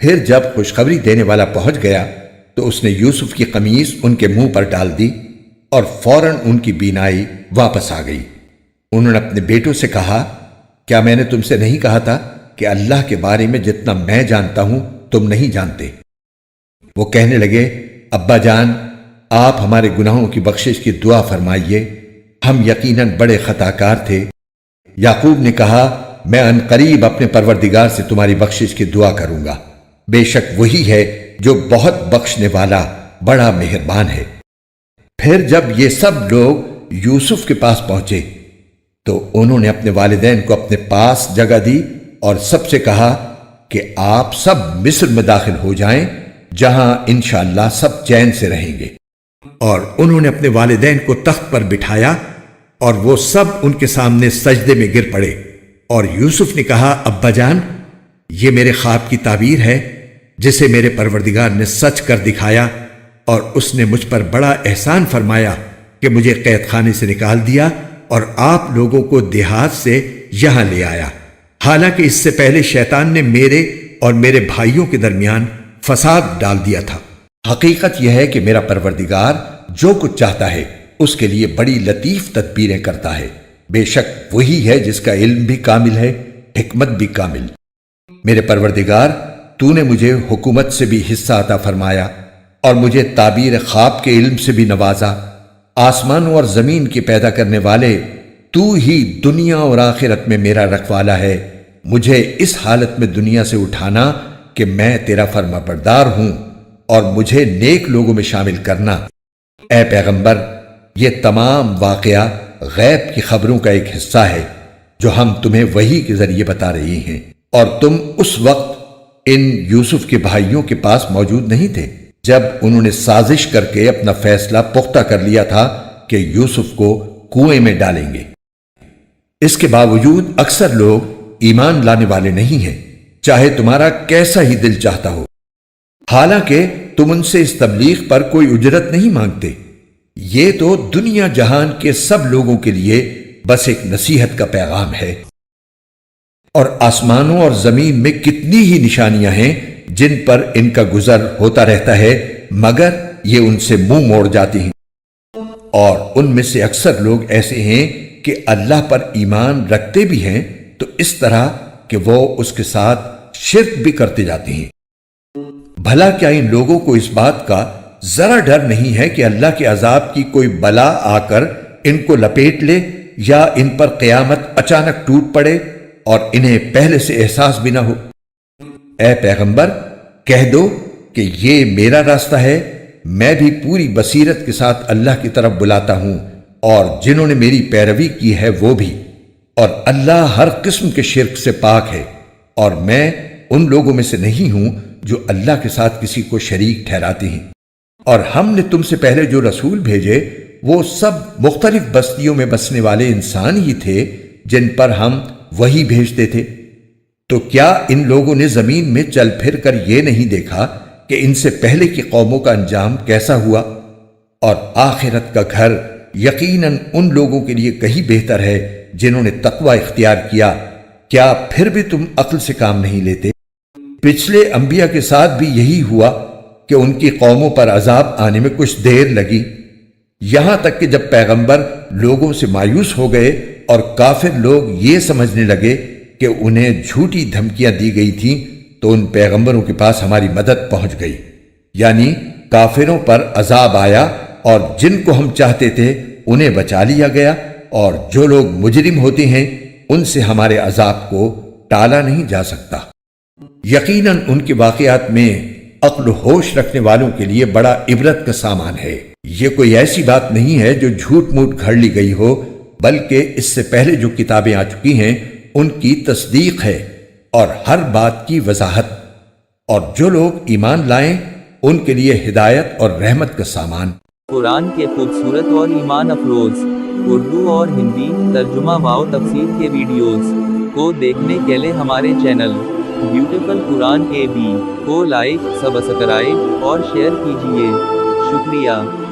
پھر جب خوشخبری دینے والا پہنچ گیا تو اس نے یوسف کی قمیص ان کے منہ پر ڈال دی اور فوراً ان کی بینائی واپس آ گئی۔ انہوں نے اپنے بیٹوں سے کہا کیا میں نے تم سے نہیں کہا تھا کہ اللہ کے بارے میں جتنا میں جانتا ہوں تم نہیں جانتے؟ وہ کہنے لگے ابا جان آپ ہمارے گناہوں کی بخشش کی دعا فرمائیے، ہم یقیناً بڑے خطا کار تھے۔ یعقوب نے کہا میں عنقریب اپنے پروردگار سے تمہاری بخشش کی دعا کروں گا، بے شک وہی ہے جو بہت بخشنے والا بڑا مہربان ہے۔ پھر جب یہ سب لوگ یوسف کے پاس پہنچے تو انہوں نے اپنے والدین کو اپنے پاس جگہ دی اور سب سے کہا کہ آپ سب مصر میں داخل ہو جائیں جہاں انشاءاللہ سب چین سے رہیں گے۔ اور انہوں نے اپنے والدین کو تخت پر بٹھایا اور وہ سب ان کے سامنے سجدے میں گر پڑے، اور یوسف نے کہا ابا جان یہ میرے خواب کی تعبیر ہے جسے میرے پروردگار نے سچ کر دکھایا، اور اس نے مجھ پر بڑا احسان فرمایا کہ مجھے قید خانے سے نکال دیا اور آپ لوگوں کو دیہات سے یہاں لے آیا، حالانکہ اس سے پہلے شیطان نے میرے اور میرے بھائیوں کے درمیان فساد ڈال دیا تھا۔ حقیقت یہ ہے کہ میرا پروردگار جو کچھ چاہتا ہے اس کے لیے بڑی لطیف تدبیریں کرتا ہے، بے شک وہی ہے جس کا علم بھی کامل ہے، حکمت بھی کامل۔ میرے پروردگار تو نے مجھے حکومت سے بھی حصہ عطا فرمایا اور مجھے تعبیر خواب کے علم سے بھی نوازا۔ آسمانوں اور زمین کے پیدا کرنے والے تو ہی دنیا اور آخرت میں میرا رکھوالا ہے، مجھے اس حالت میں دنیا سے اٹھانا کہ میں تیرا فرما بردار ہوں اور مجھے نیک لوگوں میں شامل کرنا۔ اے پیغمبر یہ تمام واقعہ غیب کی خبروں کا ایک حصہ ہے جو ہم تمہیں وحی کے ذریعے بتا رہی ہیں، اور تم اس وقت ان یوسف کے بھائیوں کے پاس موجود نہیں تھے جب انہوں نے سازش کر کے اپنا فیصلہ پختہ کر لیا تھا کہ یوسف کو کنویں میں ڈالیں گے۔ اس کے باوجود اکثر لوگ ایمان لانے والے نہیں ہیں، چاہے تمہارا کیسا ہی دل چاہتا ہو، حالانکہ تم ان سے اس تبلیغ پر کوئی اجرت نہیں مانگتے۔ یہ تو دنیا جہان کے سب لوگوں کے لیے بس ایک نصیحت کا پیغام ہے۔ اور آسمانوں اور زمین میں کتنی ہی نشانیاں ہیں جن پر ان کا گزر ہوتا رہتا ہے، مگر یہ ان سے منہ موڑ جاتی ہیں۔ اور ان میں سے اکثر لوگ ایسے ہیں کہ اللہ پر ایمان رکھتے بھی ہیں تو اس طرح کہ وہ اس کے ساتھ شرک بھی کرتے جاتے ہیں۔ بھلا کیا ان لوگوں کو اس بات کا ذرا ڈر نہیں ہے کہ اللہ کے عذاب کی کوئی بلا آ کر ان کو لپیٹ لے، یا ان پر قیامت اچانک ٹوٹ پڑے اور انہیں پہلے سے احساس بھی نہ ہو؟ اے پیغمبر کہہ دو کہ یہ میرا راستہ ہے، میں بھی پوری بصیرت کے ساتھ اللہ کی طرف بلاتا ہوں، اور جنہوں نے میری پیروی کی ہے وہ بھی، اور اللہ ہر قسم کے شرک سے پاک ہے، اور میں ان لوگوں میں سے نہیں ہوں جو اللہ کے ساتھ کسی کو شریک ٹھہراتے ہیں۔ اور ہم نے تم سے پہلے جو رسول بھیجے وہ سب مختلف بستیوں میں بسنے والے انسان ہی تھے جن پر ہم وہی بھیجتے تھے۔ تو کیا ان لوگوں نے زمین میں چل پھر کر یہ نہیں دیکھا کہ ان سے پہلے کی قوموں کا انجام کیسا ہوا؟ اور آخرت کا گھر یقیناً ان لوگوں کے لیے کہیں بہتر ہے جنہوں نے تقوی اختیار کیا۔ کیا پھر بھی تم عقل سے کام نہیں لیتے؟ پچھلے انبیاء کے ساتھ بھی یہی ہوا کہ ان کی قوموں پر عذاب آنے میں کچھ دیر لگی، یہاں تک کہ جب پیغمبر لوگوں سے مایوس ہو گئے اور کافر لوگ یہ سمجھنے لگے کہ انہیں جھوٹی دھمکیاں دی گئی تھیں تو ان پیغمبروں کے پاس ہماری مدد پہنچ گئی، یعنی کافروں پر عذاب آیا اور جن کو ہم چاہتے تھے انہیں بچا لیا گیا، اور جو لوگ مجرم ہوتے ہیں ان سے ہمارے عذاب کو ٹالا نہیں جا سکتا۔ یقیناً ان کے واقعات میں عقل و ہوش رکھنے والوں کے لیے بڑا عبرت کا سامان ہے۔ یہ کوئی ایسی بات نہیں ہے جو جھوٹ موٹ گھڑ لی گئی ہو، بلکہ اس سے پہلے جو کتابیں آ چکی ہیں ان کی تصدیق ہے اور ہر بات کی وضاحت، اور جو لوگ ایمان لائیں ان کے لیے ہدایت اور رحمت کا سامان۔ قرآن کے خوبصورت اور ایمان افروز اردو اور ہندی ترجمہ و تفسیر کے ویڈیوز کو دیکھنے کے لیے ہمارے چینل بیوٹیفل قرآن کے بھی کو لائک، سبسکرائب اور شیئر کیجیے۔ شکریہ۔